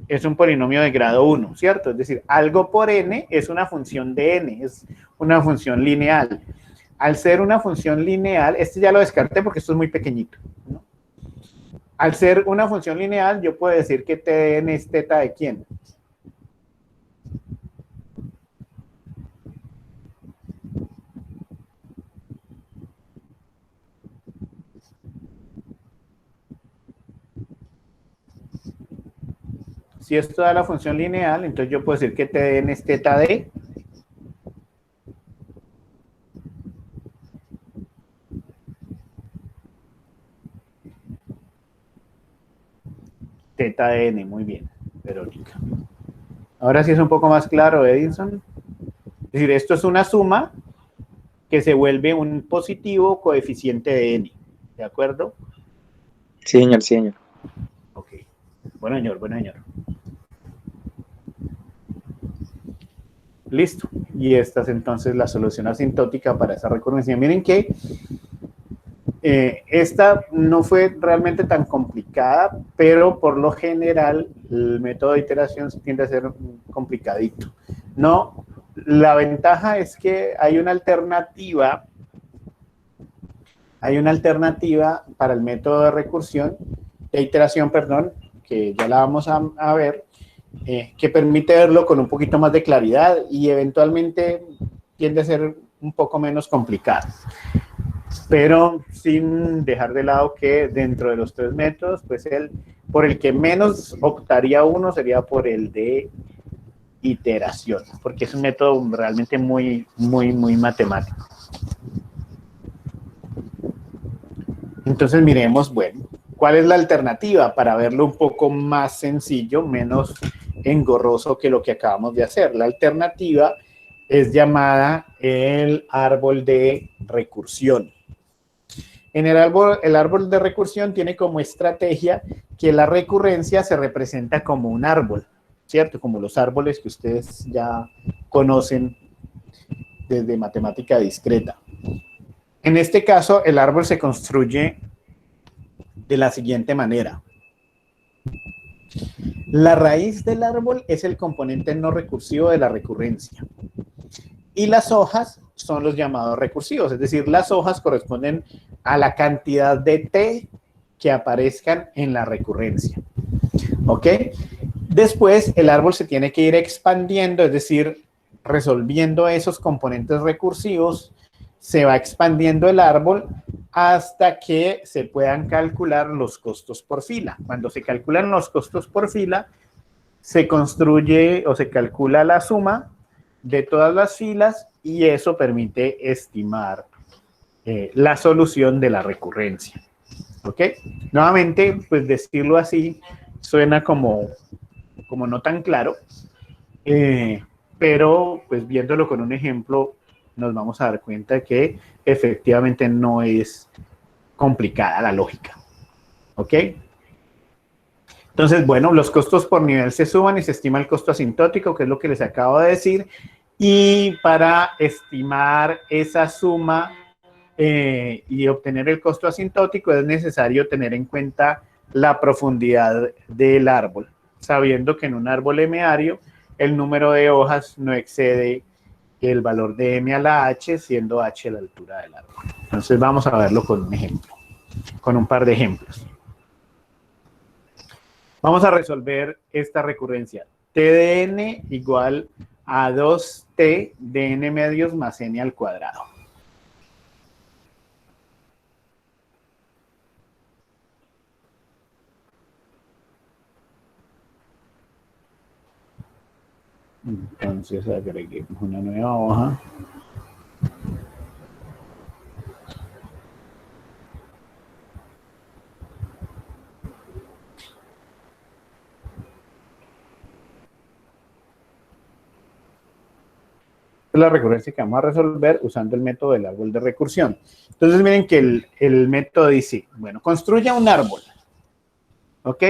Es un polinomio de grado 1, ¿cierto? Es decir, algo por n es una función de n, es una función lineal. Al ser una función lineal, este ya lo descarté porque esto es muy pequeñito, ¿no? Al ser una función lineal, yo puedo decir que Tn es teta de quién. Si esto da la función lineal, entonces yo puedo decir que Tn es teta de teta de n. Muy bien, Verónica. Ahora sí es un poco más claro, Edinson. Es decir, esto es una suma que se vuelve un positivo coeficiente de n. ¿De acuerdo? Sí, señor, sí, señor. Ok. Bueno, señor, bueno, señor. Listo. Y esta es entonces la solución asintótica para esa recurrencia. Miren que esta no fue realmente tan complicada, pero por lo general el método de iteración tiende a ser complicadito. No, la ventaja es que hay una alternativa para el método de recursión, de iteración, perdón, que ya la vamos a ver, que permite verlo con un poquito más de claridad y eventualmente tiende a ser un poco menos complicado. Pero sin dejar de lado que dentro de los tres métodos, pues por el que menos optaría uno sería por el de iteración, porque es un método realmente muy matemático. Entonces miremos, bueno, ¿cuál es la alternativa para verlo un poco más sencillo, menos engorroso que lo que acabamos de hacer? La alternativa es llamada el árbol de recursión. En el árbol de recursión tiene como estrategia que la recurrencia se representa como un árbol, ¿cierto? Como los árboles que ustedes ya conocen desde matemática discreta. En este caso, el árbol se construye de la siguiente manera. La raíz del árbol es el componente no recursivo de la recurrencia. Y las hojas son los llamados recursivos, es decir, las hojas corresponden a la cantidad de t que aparezcan en la recurrencia. ¿Ok? Después, el árbol se tiene que ir expandiendo, es decir, resolviendo esos componentes recursivos, se va expandiendo el árbol hasta que se puedan calcular los costos por fila. Cuando se calculan los costos por fila, se construye o se calcula la suma de todas las filas y eso permite estimar la solución de la recurrencia. ¿Ok? Nuevamente, pues decirlo así suena como no tan claro, pero pues viéndolo con un ejemplo nos vamos a dar cuenta que efectivamente no es complicada la lógica. ¿Ok? Entonces, bueno, los costos por nivel se suman y se estima el costo asintótico, que es lo que les acabo de decir. Y para estimar esa suma y obtener el costo asintótico es necesario tener en cuenta la profundidad del árbol, sabiendo que en un árbol M-ario el número de hojas no excede el valor de M a la H, siendo H la altura del árbol. Entonces vamos a verlo con un ejemplo, con un par de ejemplos. Vamos a resolver esta recurrencia. T de n igual a 2t de n medios más n al cuadrado. Entonces agreguemos una nueva hoja. . . . . . . . . . . . . . . . . . . . . . . . . . . . . . . . . . . . . . . . . . . . . . . . . . . . . . . . . . . es la recurrencia que vamos a resolver usando el método del árbol de recursión. Entonces, miren que el método dice, bueno, construya un árbol. ¿Ok?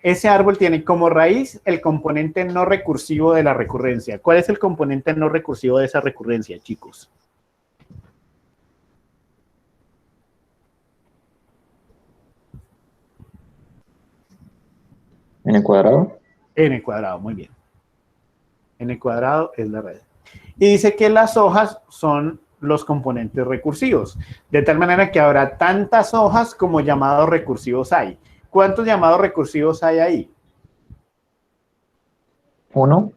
Ese árbol tiene como raíz el componente no recursivo de la recurrencia. ¿Cuál es el componente no recursivo de esa recurrencia, chicos? ¿N cuadrado? N cuadrado, muy bien. N cuadrado es la raíz. Y dice que las hojas son los componentes recursivos, de tal manera que habrá tantas hojas como llamados recursivos hay. ¿Cuántos llamados recursivos hay ahí? 1.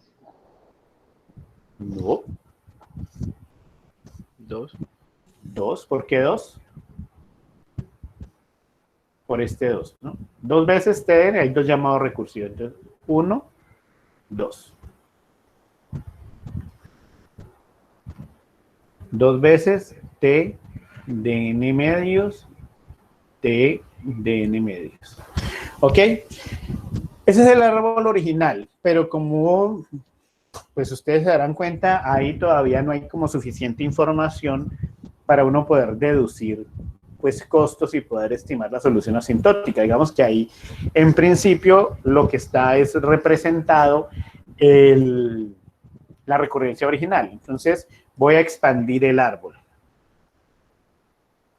No. Dos. Dos, ¿por qué dos? Por este 2, ¿no? Dos veces t, hay dos llamados recursivos. Entonces, 1, 2. Dos veces t de n medios, t de n medios. ¿Ok? Ese es el árbol original, pero como pues ustedes se darán cuenta, ahí todavía no hay como suficiente información para uno poder deducir pues costos y poder estimar la solución asintótica. Digamos que ahí en principio lo que está es representado la recurrencia original. Entonces voy a expandir el árbol.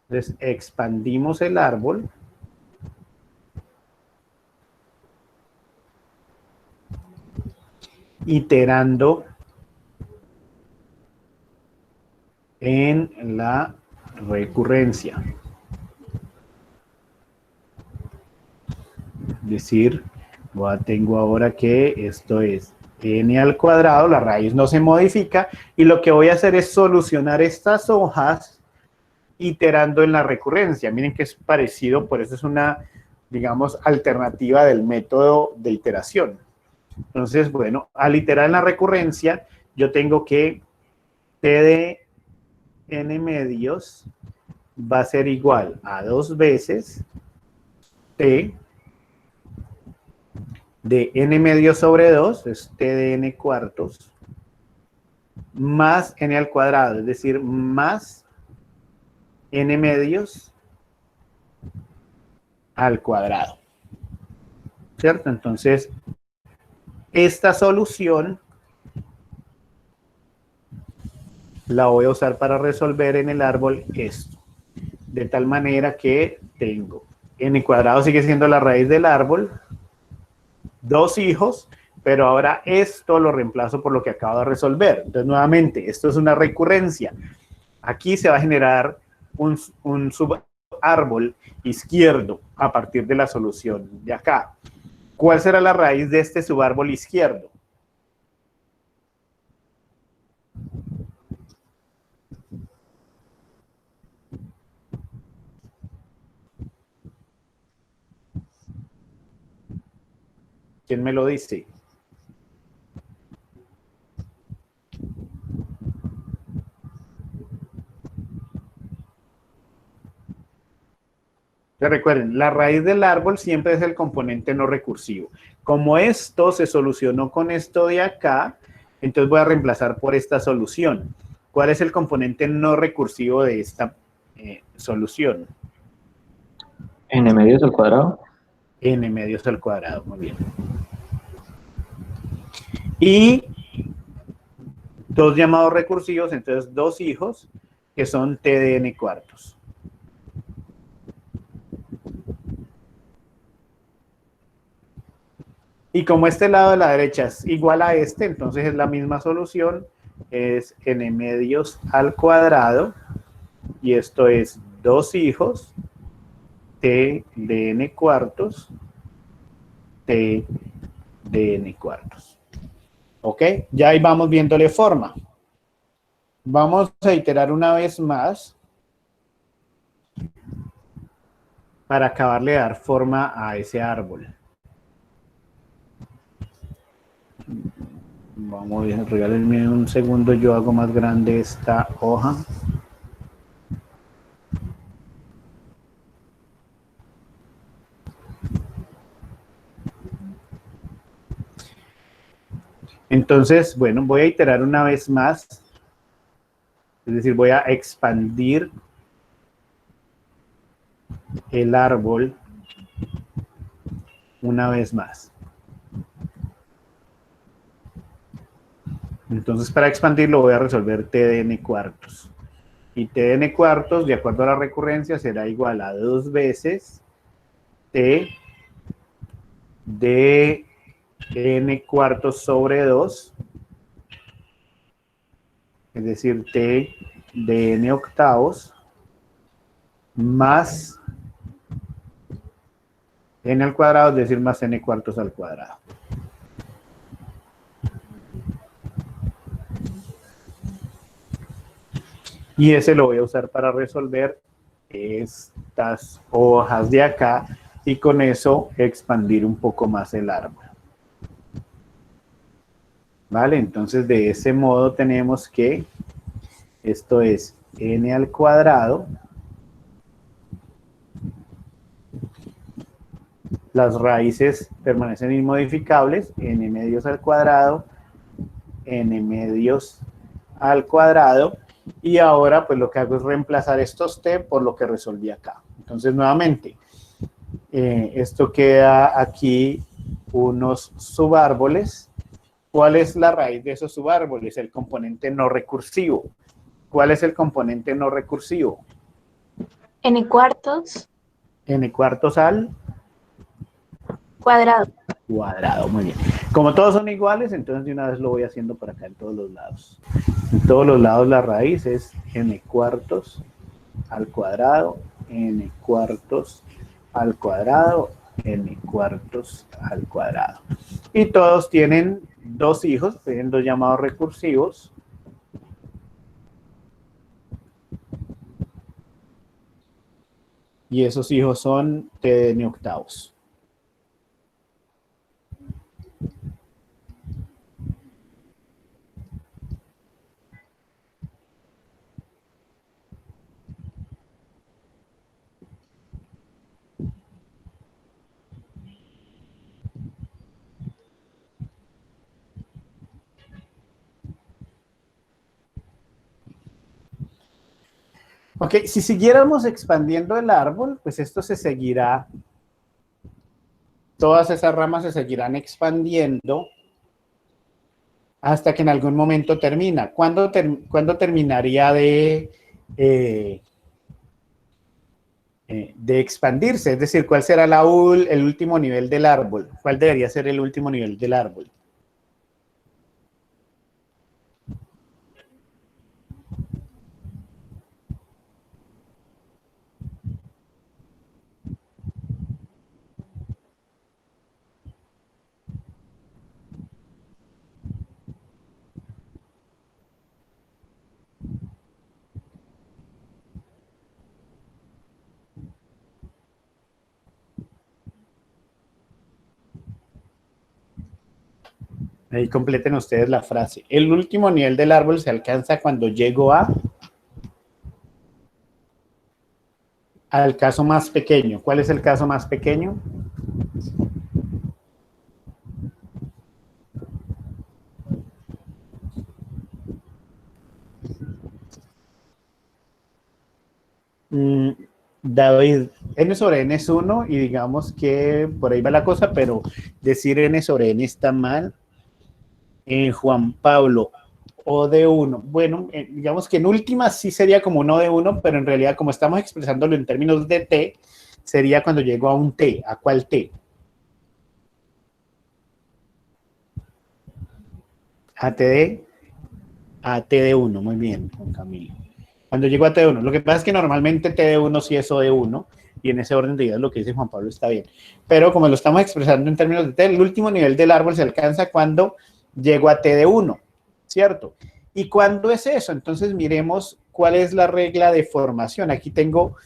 Entonces expandimos el árbol. Iterando en la recurrencia. Es decir, tengo ahora que esto es n al cuadrado, la raíz no se modifica, y lo que voy a hacer es solucionar estas hojas iterando en la recurrencia. Miren que es parecido, por eso es una, digamos, alternativa del método de iteración. Entonces, bueno, al iterar en la recurrencia, yo tengo que t de n medios va a ser igual a 2 veces t de n medios sobre 2, es t de n cuartos, más n al cuadrado, es decir, más n medios al cuadrado. ¿Cierto? Entonces, esta solución la voy a usar para resolver en el árbol esto. De tal manera que tengo n cuadrado sigue siendo la raíz del árbol, 2 hijos, pero ahora esto lo reemplazo por lo que acabo de resolver. Entonces, nuevamente, esto es una recurrencia. Aquí se va a generar un subarárbol izquierdo a partir de la solución de acá. ¿Cuál será la raíz de este subarárbol izquierdo? ¿Quién me lo dice? Recuerden, la raíz del árbol siempre es el componente no recursivo. Como esto se solucionó con esto de acá, entonces voy a reemplazar por esta solución. ¿Cuál es el componente no recursivo de esta solución? N medios al cuadrado. N medios al cuadrado, muy bien. Y dos llamados recursivos, entonces dos hijos, que son t de n cuartos. Y como este lado de la derecha es igual a este, entonces es la misma solución, es n medios al cuadrado, y esto es dos hijos, t de n cuartos, t de n cuartos. ¿Ok? Ya ahí vamos viéndole forma. Vamos a iterar una vez más para acabarle de dar forma a ese árbol. Vamos, regálenme un segundo, yo hago más grande esta hoja. Entonces, bueno, voy a iterar una vez más Es decir, voy a expandir el árbol una vez más. Entonces, para expandirlo voy a resolver t de n cuartos. Y t de n cuartos, de acuerdo a la recurrencia, será igual a 2 veces t de n cuartos sobre 2, es decir, t de n octavos, más n al cuadrado, es decir, más n cuartos al cuadrado. Y ese lo voy a usar para resolver estas hojas de acá y con eso expandir un poco más el árbol. ¿Vale? Entonces, de ese modo tenemos que esto es n al cuadrado. Las raíces permanecen inmodificables, n medios al cuadrado, n medios al cuadrado. Y ahora, pues lo que hago es reemplazar estos t por lo que resolví acá. Entonces, nuevamente, esto queda aquí unos subárboles. ¿Cuál es la raíz de esos subárboles? El componente no recursivo. ¿Cuál es el componente no recursivo? N cuartos N cuartos al cuadrado. cuadrado. Muy bien. Como todos son iguales, entonces de una vez lo voy haciendo por acá en todos los lados. En todos los lados la raíz es n cuartos al cuadrado, n cuartos al cuadrado, n cuartos al cuadrado. Y todos tienen dos hijos, tienen dos llamados recursivos. Y esos hijos son t de n octavos. Ok, si siguiéramos expandiendo el árbol, pues esto se seguirá, todas esas ramas se seguirán expandiendo hasta que en algún momento termina. ¿Cuándo terminaría de expandirse? Es decir, ¿cuál será el último nivel del árbol? ¿Cuál debería ser el último nivel del árbol? Ahí completen ustedes la frase. El último nivel del árbol se alcanza cuando llego al caso más pequeño. ¿Cuál es el caso más pequeño? David, n sobre n es 1 y digamos que por ahí va la cosa, pero decir n sobre n está mal. Juan Pablo, O de 1. Bueno, digamos que en última sí sería como un O de 1, pero en realidad como estamos expresándolo en términos de t, sería cuando llego a un t. ¿A cuál t? A t de 1. Muy bien, Juan Camilo. Cuando llego a t de 1. Lo que pasa es que normalmente t de 1 sí es O de 1, y en ese orden de ideas lo que dice Juan Pablo está bien. Pero como lo estamos expresando en términos de t, el último nivel del árbol se alcanza cuando llego a t de 1, ¿cierto? ¿Y cuándo es eso? Entonces miremos cuál es la regla de formación. Aquí tengo,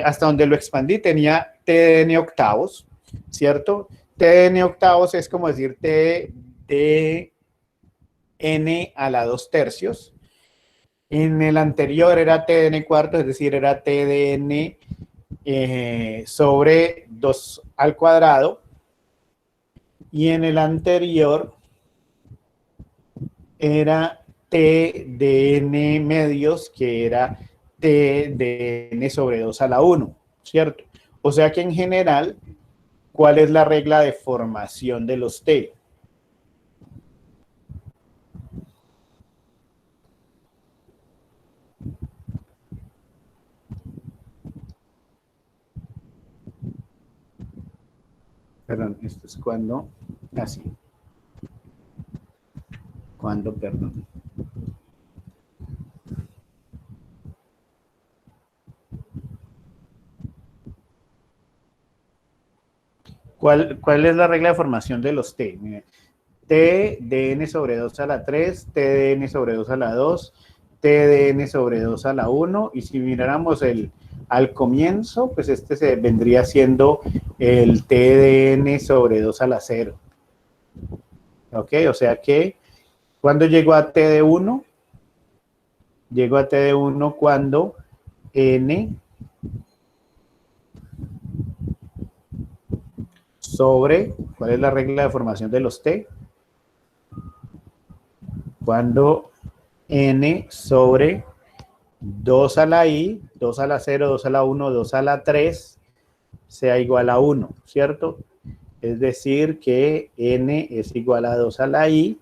hasta donde lo expandí, tenía t de n octavos, ¿cierto? T de n octavos es como decir t de n a la 2 tercios. En el anterior era t de n cuartos, es decir, era t de n sobre 2 al cuadrado. Y en el anterior era t de n medios, que era t de n sobre 2 a la 1, ¿cierto? O sea que en general, ¿cuál es la regla de formación de los t? Perdón, esto es cuando, así. Cuando, perdón. ¿Cuál es la regla de formación de los t? Mire, t de n sobre 2 a la 3, t de n sobre 2 a la 2, t de n sobre 2 a la 1, y si miráramos al comienzo, pues este se vendría siendo el t de n sobre 2 a la 0. ¿Ok? O sea que, ¿cuándo llegó a t de 1? Llegó a t de 1 cuando n sobre, ¿cuál es la regla de formación de los t? Cuando n sobre 2 a la i, 2 a la 0, 2 a la 1, 2 a la 3 sea igual a 1, ¿cierto? Es decir, que n es igual a 2 a la i,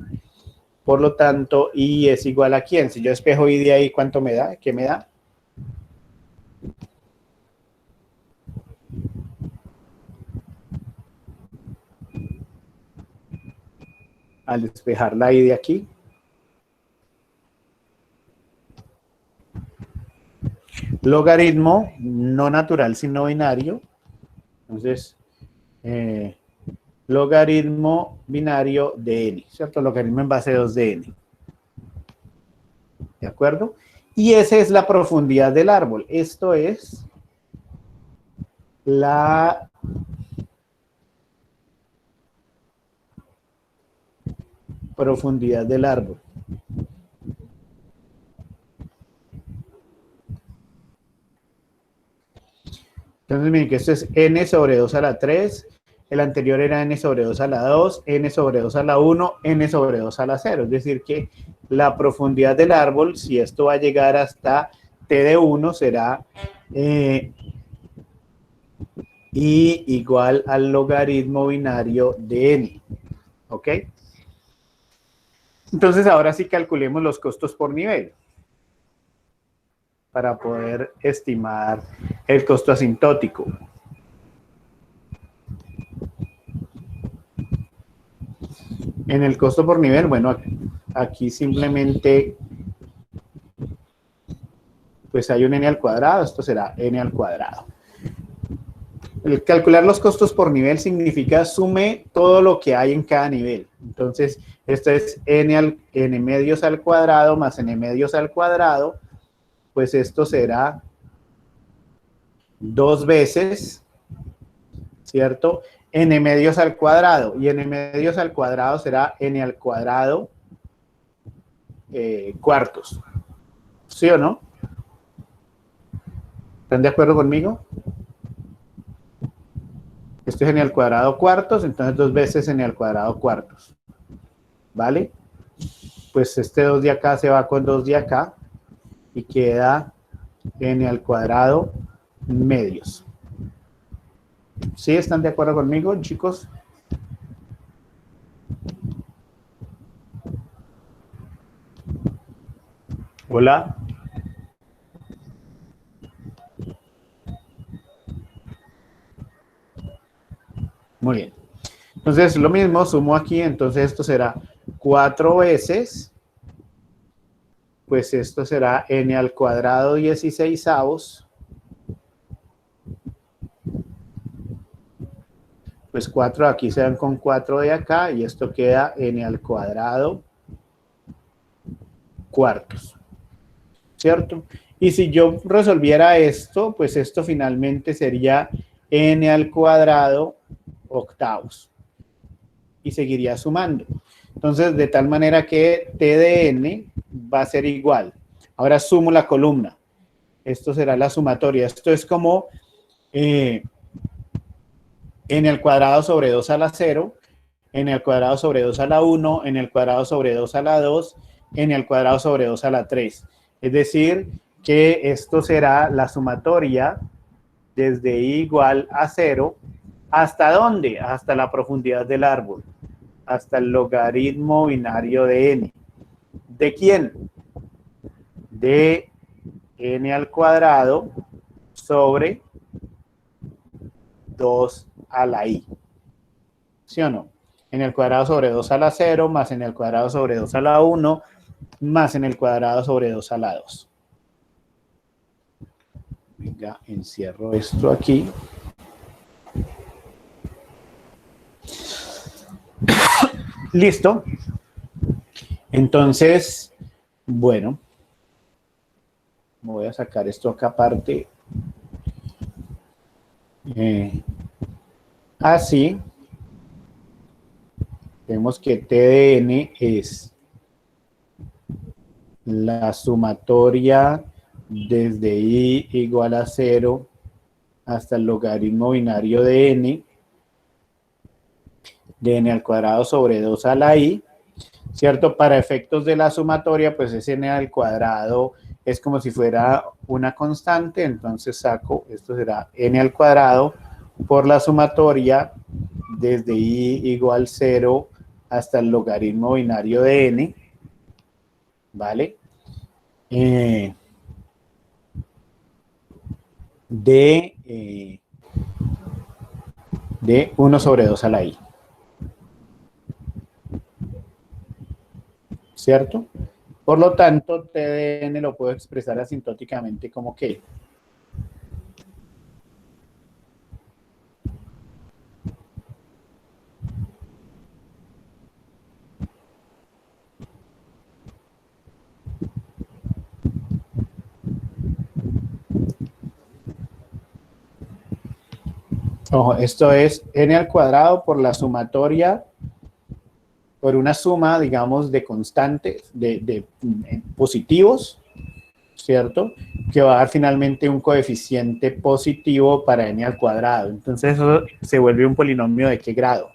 por lo tanto, i es igual a ¿quién? Si yo despejo i de ahí, ¿cuánto me da? ¿Qué me da? Al despejar la i de aquí. Logaritmo no natural, sino binario. Entonces, logaritmo binario de n, ¿cierto? Logaritmo en base 2 de n. ¿De acuerdo? Y esa es la profundidad del árbol. Esto es la profundidad del árbol. Entonces, miren que esto es n sobre 2 a la 3, el anterior era n sobre 2 a la 2, n sobre 2 a la 1, n sobre 2 a la 0. Es decir que la profundidad del árbol, si esto va a llegar hasta t de 1, será i igual al logaritmo binario de n. ¿Ok? Entonces, ahora sí calculemos los costos por nivel para poder estimar el costo asintótico. En el costo por nivel, bueno, aquí simplemente pues hay un n al cuadrado, esto será n al cuadrado. El calcular los costos por nivel significa sume todo lo que hay en cada nivel. Entonces, esto es n medios al cuadrado más n medios al cuadrado, pues esto será 2 veces, ¿cierto? N medios al cuadrado, y n medios al cuadrado será n al cuadrado cuartos. ¿Sí o no? ¿Están de acuerdo conmigo? Esto es n al cuadrado cuartos, entonces 2 veces n al cuadrado cuartos. ¿Vale? Pues este 2 de acá se va con 2 de acá y queda n al cuadrado medios. ¿Sí están de acuerdo conmigo, chicos? Hola. Muy bien. Entonces, lo mismo, sumo aquí, entonces esto será 4 veces, pues esto será n al cuadrado 16avos, pues 4 de aquí se dan con 4 de acá, y esto queda n al cuadrado cuartos, ¿cierto? Y si yo resolviera esto, pues esto finalmente sería n al cuadrado octavos, y seguiría sumando. Entonces, de tal manera que t de n va a ser igual. Ahora sumo la columna. Esto será la sumatoria. Esto es como n al cuadrado sobre 2 a la 0, n al cuadrado sobre 2 a la 1, n al cuadrado sobre 2 a la 2, n al cuadrado sobre 2 a la 3. Es decir, que esto será la sumatoria desde i igual a 0, ¿hasta dónde? Hasta la profundidad del árbol, hasta el logaritmo binario de n. ¿De quién? De n al cuadrado sobre 2 a la i. ¿Sí o no? N al cuadrado sobre 2 a la 0 más n al cuadrado sobre 2 a la 1 más n al cuadrado sobre 2 a la 2. Venga, encierro esto aquí. Listo. Entonces, bueno, voy a sacar esto acá aparte. Así. Vemos que T de n es la sumatoria desde i igual a 0 hasta el logaritmo binario de n al cuadrado sobre 2 a la i, ¿cierto? Para efectos de la sumatoria, pues ese n al cuadrado es como si fuera una constante, entonces saco, esto será n al cuadrado por la sumatoria desde i igual 0 hasta el logaritmo binario de n, ¿vale? De 1 sobre 2 a la i. ¿Cierto? Por lo tanto, T de n lo puedo expresar asintóticamente como que ojo, esto es n al cuadrado por la sumatoria, por una suma, digamos, de constantes, de positivos, ¿cierto? Que va a dar finalmente un coeficiente positivo para n al cuadrado. Entonces eso se vuelve un polinomio ¿de qué grado?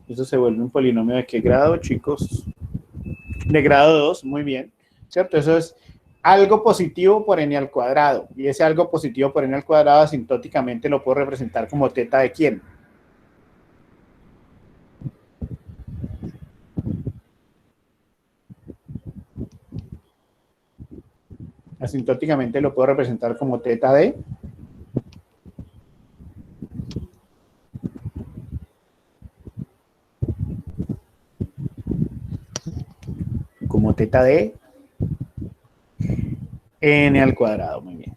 Eso se vuelve un polinomio ¿de qué grado, chicos? De grado 2, muy bien, ¿cierto? Eso es algo positivo por n al cuadrado. Y ese algo positivo por n al cuadrado asintóticamente lo puedo representar como teta de ¿quién? Asintóticamente lo puedo representar como teta de... como teta de n al cuadrado, muy bien.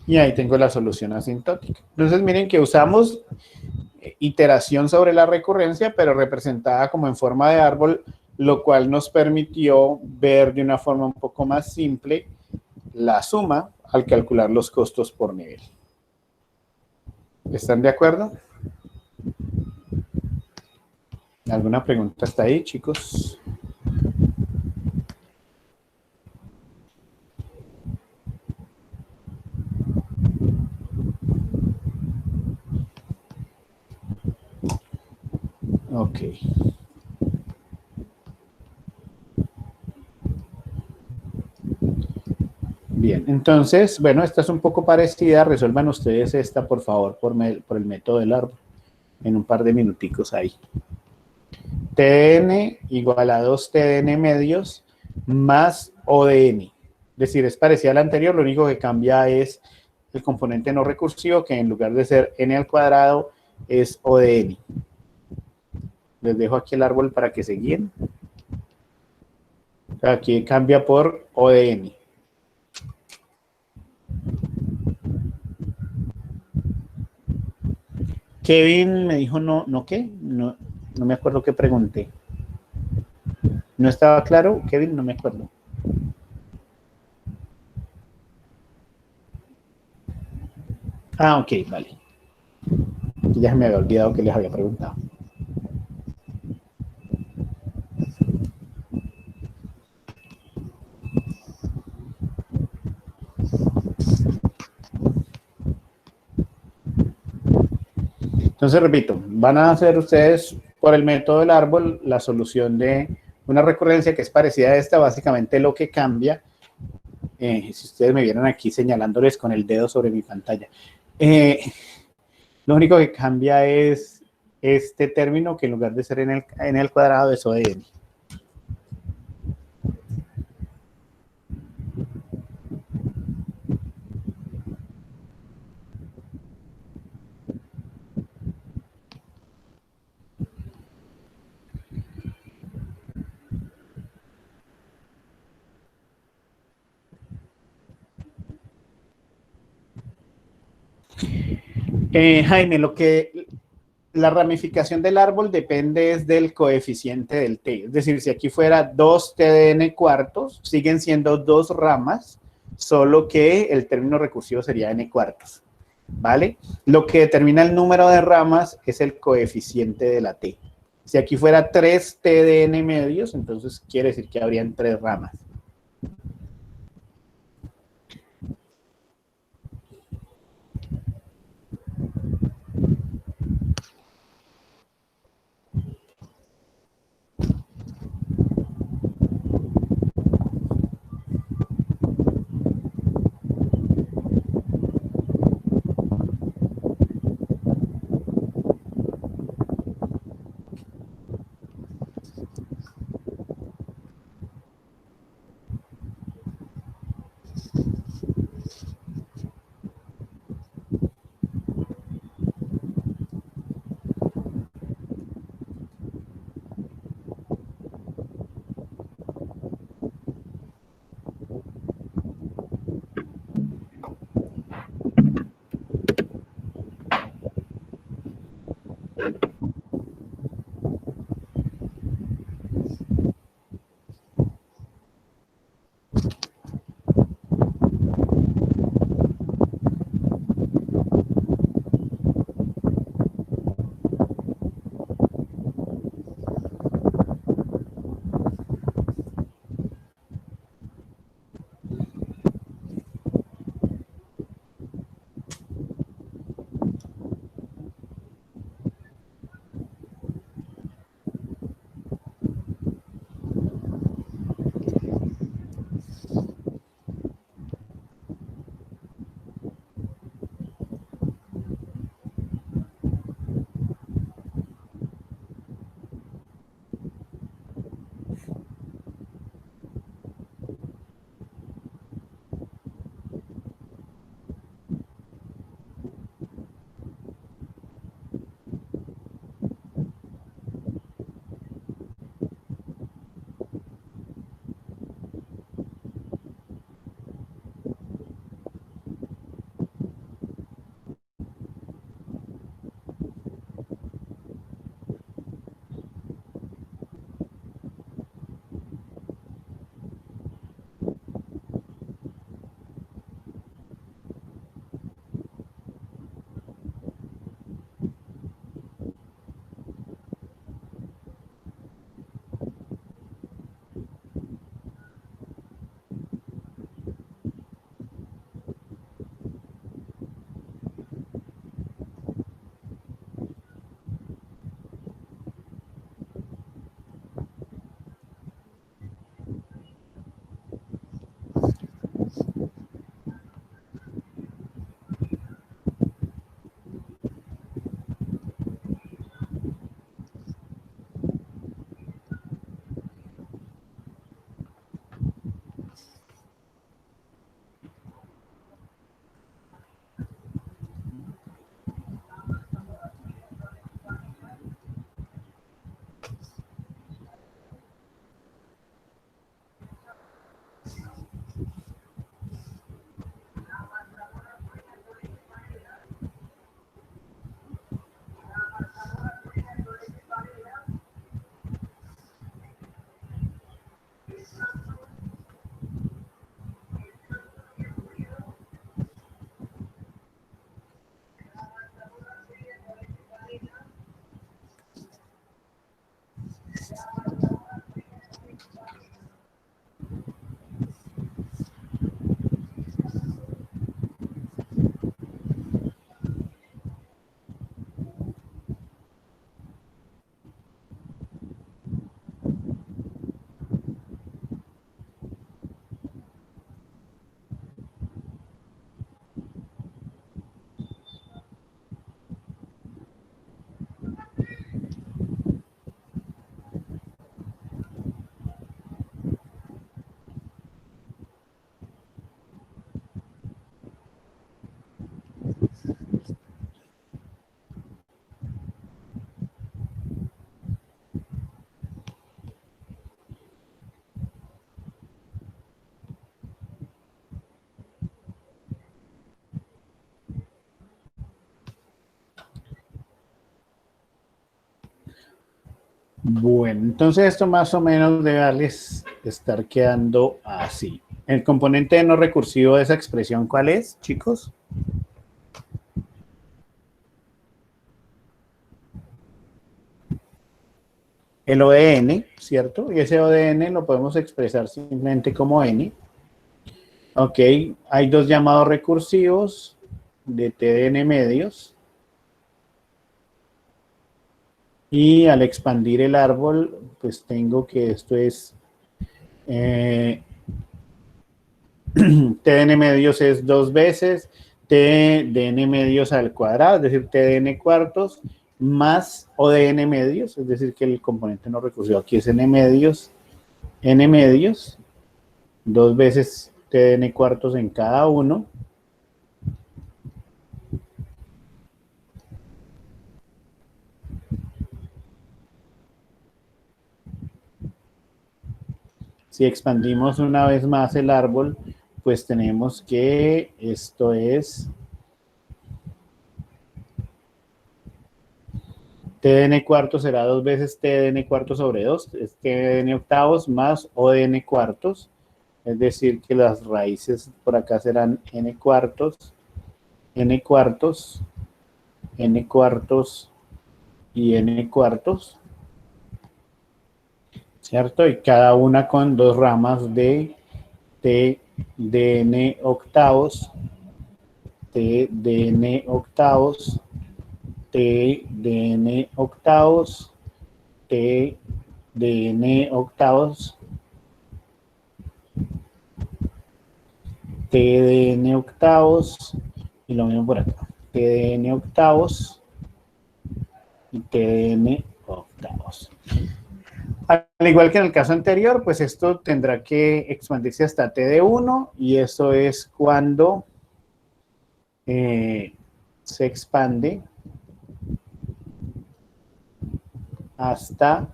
Y ahí tengo la solución asintótica. Entonces miren que usamos iteración sobre la recurrencia, pero representada como en forma de árbol, lo cual nos permitió ver de una forma un poco más simple la suma al calcular los costos por nivel. ¿Están de acuerdo? ¿Alguna pregunta hasta ahí, chicos? Ok. Bien, entonces, bueno, esta es un poco parecida. Resuelvan ustedes esta, por favor, por el método del árbol. En un par de minuticos ahí. Tn igual a 2 Tn medios más O de n. Es decir, es parecida a la anterior, lo único que cambia es el componente no recursivo, que en lugar de ser n al cuadrado, es O de n. Les dejo aquí el árbol para que se guíen. Aquí cambia por O de n. Kevin me dijo no ¿qué? No me acuerdo qué pregunté. ¿No estaba claro, Kevin? No me acuerdo. Ah, ok, vale. Ya se me había olvidado que les había preguntado. Entonces, repito, van a hacer ustedes por el método del árbol la solución de una recurrencia que es parecida a esta. Básicamente lo que cambia, si ustedes me vieran aquí señalándoles con el dedo sobre mi pantalla, lo único que cambia es este término que en lugar de ser en el cuadrado es O de n. Jaime, la ramificación del árbol depende es del coeficiente del t. Es decir, si aquí fuera 2t de n cuartos, siguen siendo dos ramas, solo que el término recursivo sería n cuartos. ¿Vale? Lo que determina el número de ramas es el coeficiente de la t. Si aquí fuera 3t de n medios, entonces quiere decir que habrían 3 ramas. Bueno, entonces esto más o menos debe estar quedando así. El componente no recursivo de esa expresión, ¿cuál es, chicos? El O de n, ¿cierto? Y ese O de n lo podemos expresar simplemente como n. Ok, hay dos llamados recursivos de t de n medios. Y al expandir el árbol, pues tengo que esto es t de n medios es 2 veces t de n medios al cuadrado, es decir, t de n cuartos, más o de n medios, es decir, que el componente no recursivo aquí es n medios, 2 veces t de n cuartos en cada uno. Si expandimos una vez más el árbol, pues tenemos que esto es t de n cuartos será 2 veces t de n cuartos sobre 2, es t de n octavos más o de n cuartos, es decir, que las raíces por acá serán n cuartos y n cuartos, ¿cierto? Y cada una con dos ramas de t de n octavos, t de n octavos, t de n octavos, t de n octavos, t de n octavos, y lo mismo por acá, t de n octavos y t de n octavos. Al igual que en el caso anterior, pues esto tendrá que expandirse hasta t de 1, y eso es cuando se expande hasta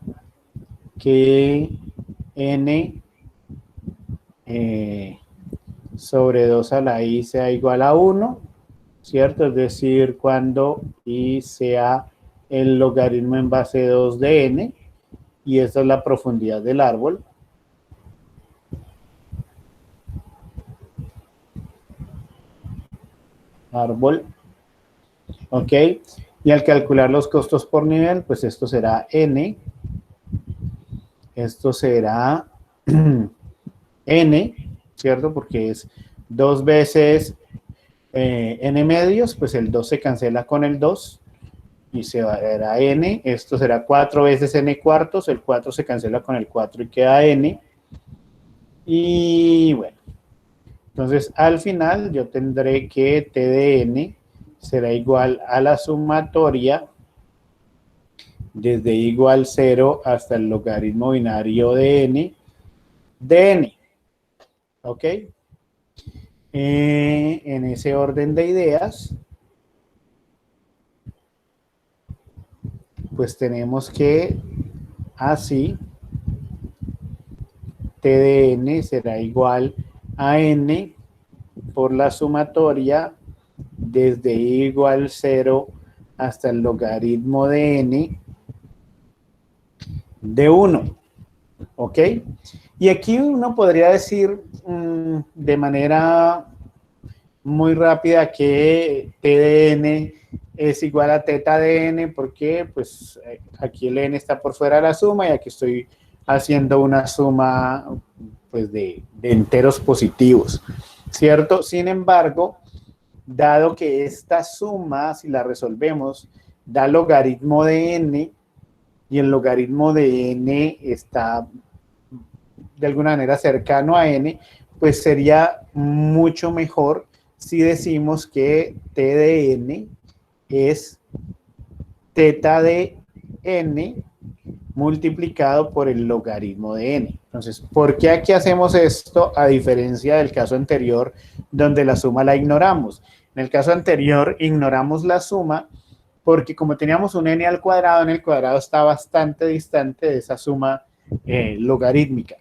que n sobre 2 a la i sea igual a 1, ¿cierto? Es decir, cuando i sea el logaritmo en base 2 de n, y esta es la profundidad del árbol. Ok, y al calcular los costos por nivel, pues esto será n, esto será n, ¿cierto? Porque es 2 veces n medios, pues el 2 se cancela con el 2 y se va a dar a n. Esto será 4 veces n cuartos, el 4 se cancela con el 4 y queda n. Y bueno, entonces al final yo tendré que t de n será igual a la sumatoria desde igual 0 hasta el logaritmo binario de n, ¿ok? En ese orden de ideas, pues tenemos que así t de n será igual a n por la sumatoria desde igual 0 hasta el logaritmo de n de 1, ¿ok? Y aquí uno podría decir de manera muy rápida que t de n es igual a teta de n, porque pues aquí el n está por fuera de la suma y aquí estoy haciendo una suma pues de enteros positivos, ¿cierto? Sin embargo, dado que esta suma, si la resolvemos, da logaritmo de n, y el logaritmo de n está de alguna manera cercano a n, pues sería mucho mejor si decimos que t de n es teta de n multiplicado por el logaritmo de n. Entonces, ¿por qué aquí hacemos esto a diferencia del caso anterior donde la suma la ignoramos? En el caso anterior ignoramos la suma porque como teníamos un n al cuadrado, en el cuadrado está bastante distante de esa suma logarítmica,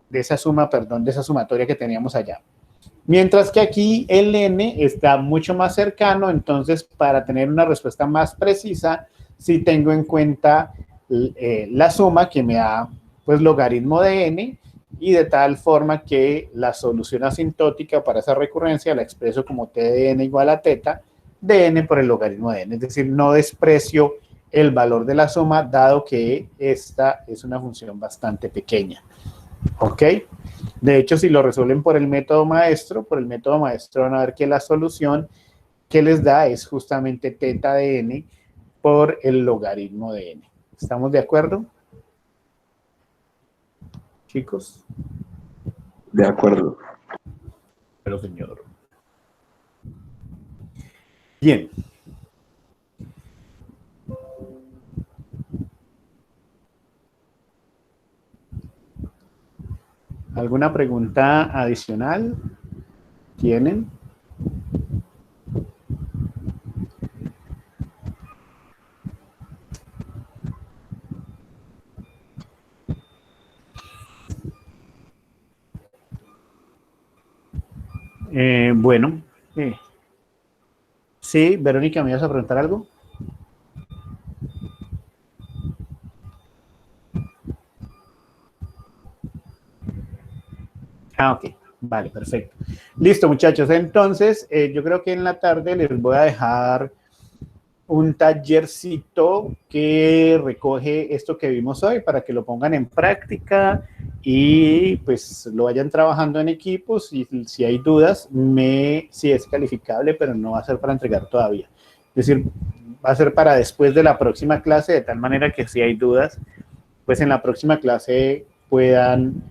de esa sumatoria que teníamos allá. Mientras que aquí el n está mucho más cercano, entonces para tener una respuesta más precisa, sí tengo en cuenta la suma que me da pues logaritmo de n, y de tal forma que la solución asintótica para esa recurrencia la expreso como t de n igual a teta de n por el logaritmo de n. Es decir, no desprecio el valor de la suma, dado que esta es una función bastante pequeña. ¿Ok? De hecho, si lo resuelven por el método maestro van a ver que la solución que les da es justamente teta de n por el logaritmo de n. ¿Estamos de acuerdo, chicos? De acuerdo. Pero señor. Bien. ¿Alguna pregunta adicional tienen? Bueno. Sí, Verónica, ¿me ibas a preguntar algo? Ah, ok. Vale, perfecto. Listo, muchachos. Entonces, yo creo que en la tarde les voy a dejar un tallercito que recoge esto que vimos hoy para que lo pongan en práctica y pues lo vayan trabajando en equipos, y si hay dudas, si es calificable, pero no va a ser para entregar todavía. Es decir, va a ser para después de la próxima clase, de tal manera que si hay dudas, pues en la próxima clase puedan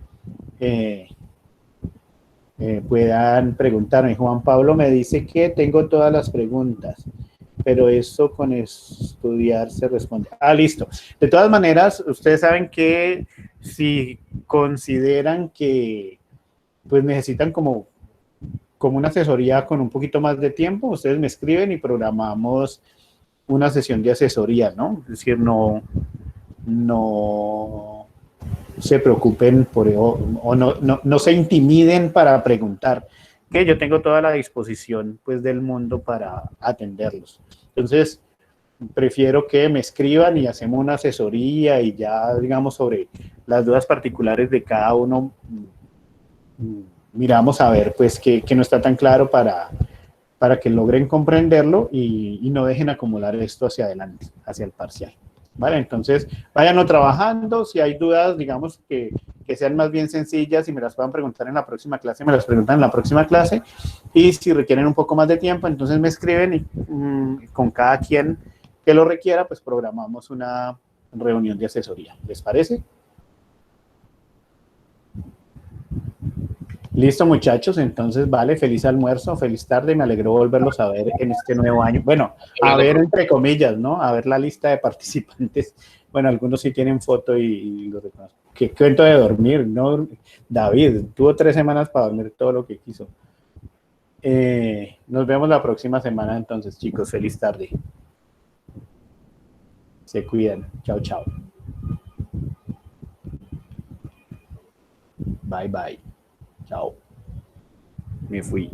preguntarme. Juan Pablo me dice que tengo todas las preguntas, pero eso con estudiar se responde. Ah, listo. De todas maneras, ustedes saben que si consideran que pues necesitan como una asesoría con un poquito más de tiempo, ustedes me escriben y programamos una sesión de asesoría, ¿no? Es decir, no se preocupen o no se intimiden para preguntar, que yo tengo toda la disposición pues del mundo para atenderlos. Entonces, prefiero que me escriban y hacemos una asesoría y ya, digamos, sobre las dudas particulares de cada uno, miramos a ver pues que no está tan claro para que logren comprenderlo y no dejen acumular esto hacia adelante, hacia el parcial. ¿Vale? Entonces, váyanlo trabajando. Si hay dudas, digamos, que sean más bien sencillas y me las puedan preguntar en la próxima clase, me las preguntan en la próxima clase. Y si requieren un poco más de tiempo, entonces me escriben y con cada quien que lo requiera, pues programamos una reunión de asesoría. ¿Les parece? Listo, muchachos. Entonces, vale, feliz almuerzo, feliz tarde. Me alegró volverlos a ver en este nuevo año. Bueno, a ver entre comillas, ¿no? A ver la lista de participantes. Bueno, algunos sí tienen foto y lo reconozco. ¿Qué cuento de dormir? ¿No? David tuvo 3 semanas para dormir todo lo que quiso. Nos vemos la próxima semana entonces, chicos. Feliz tarde. Se cuidan. Chao, chao. Bye, bye. Chao. Me fui.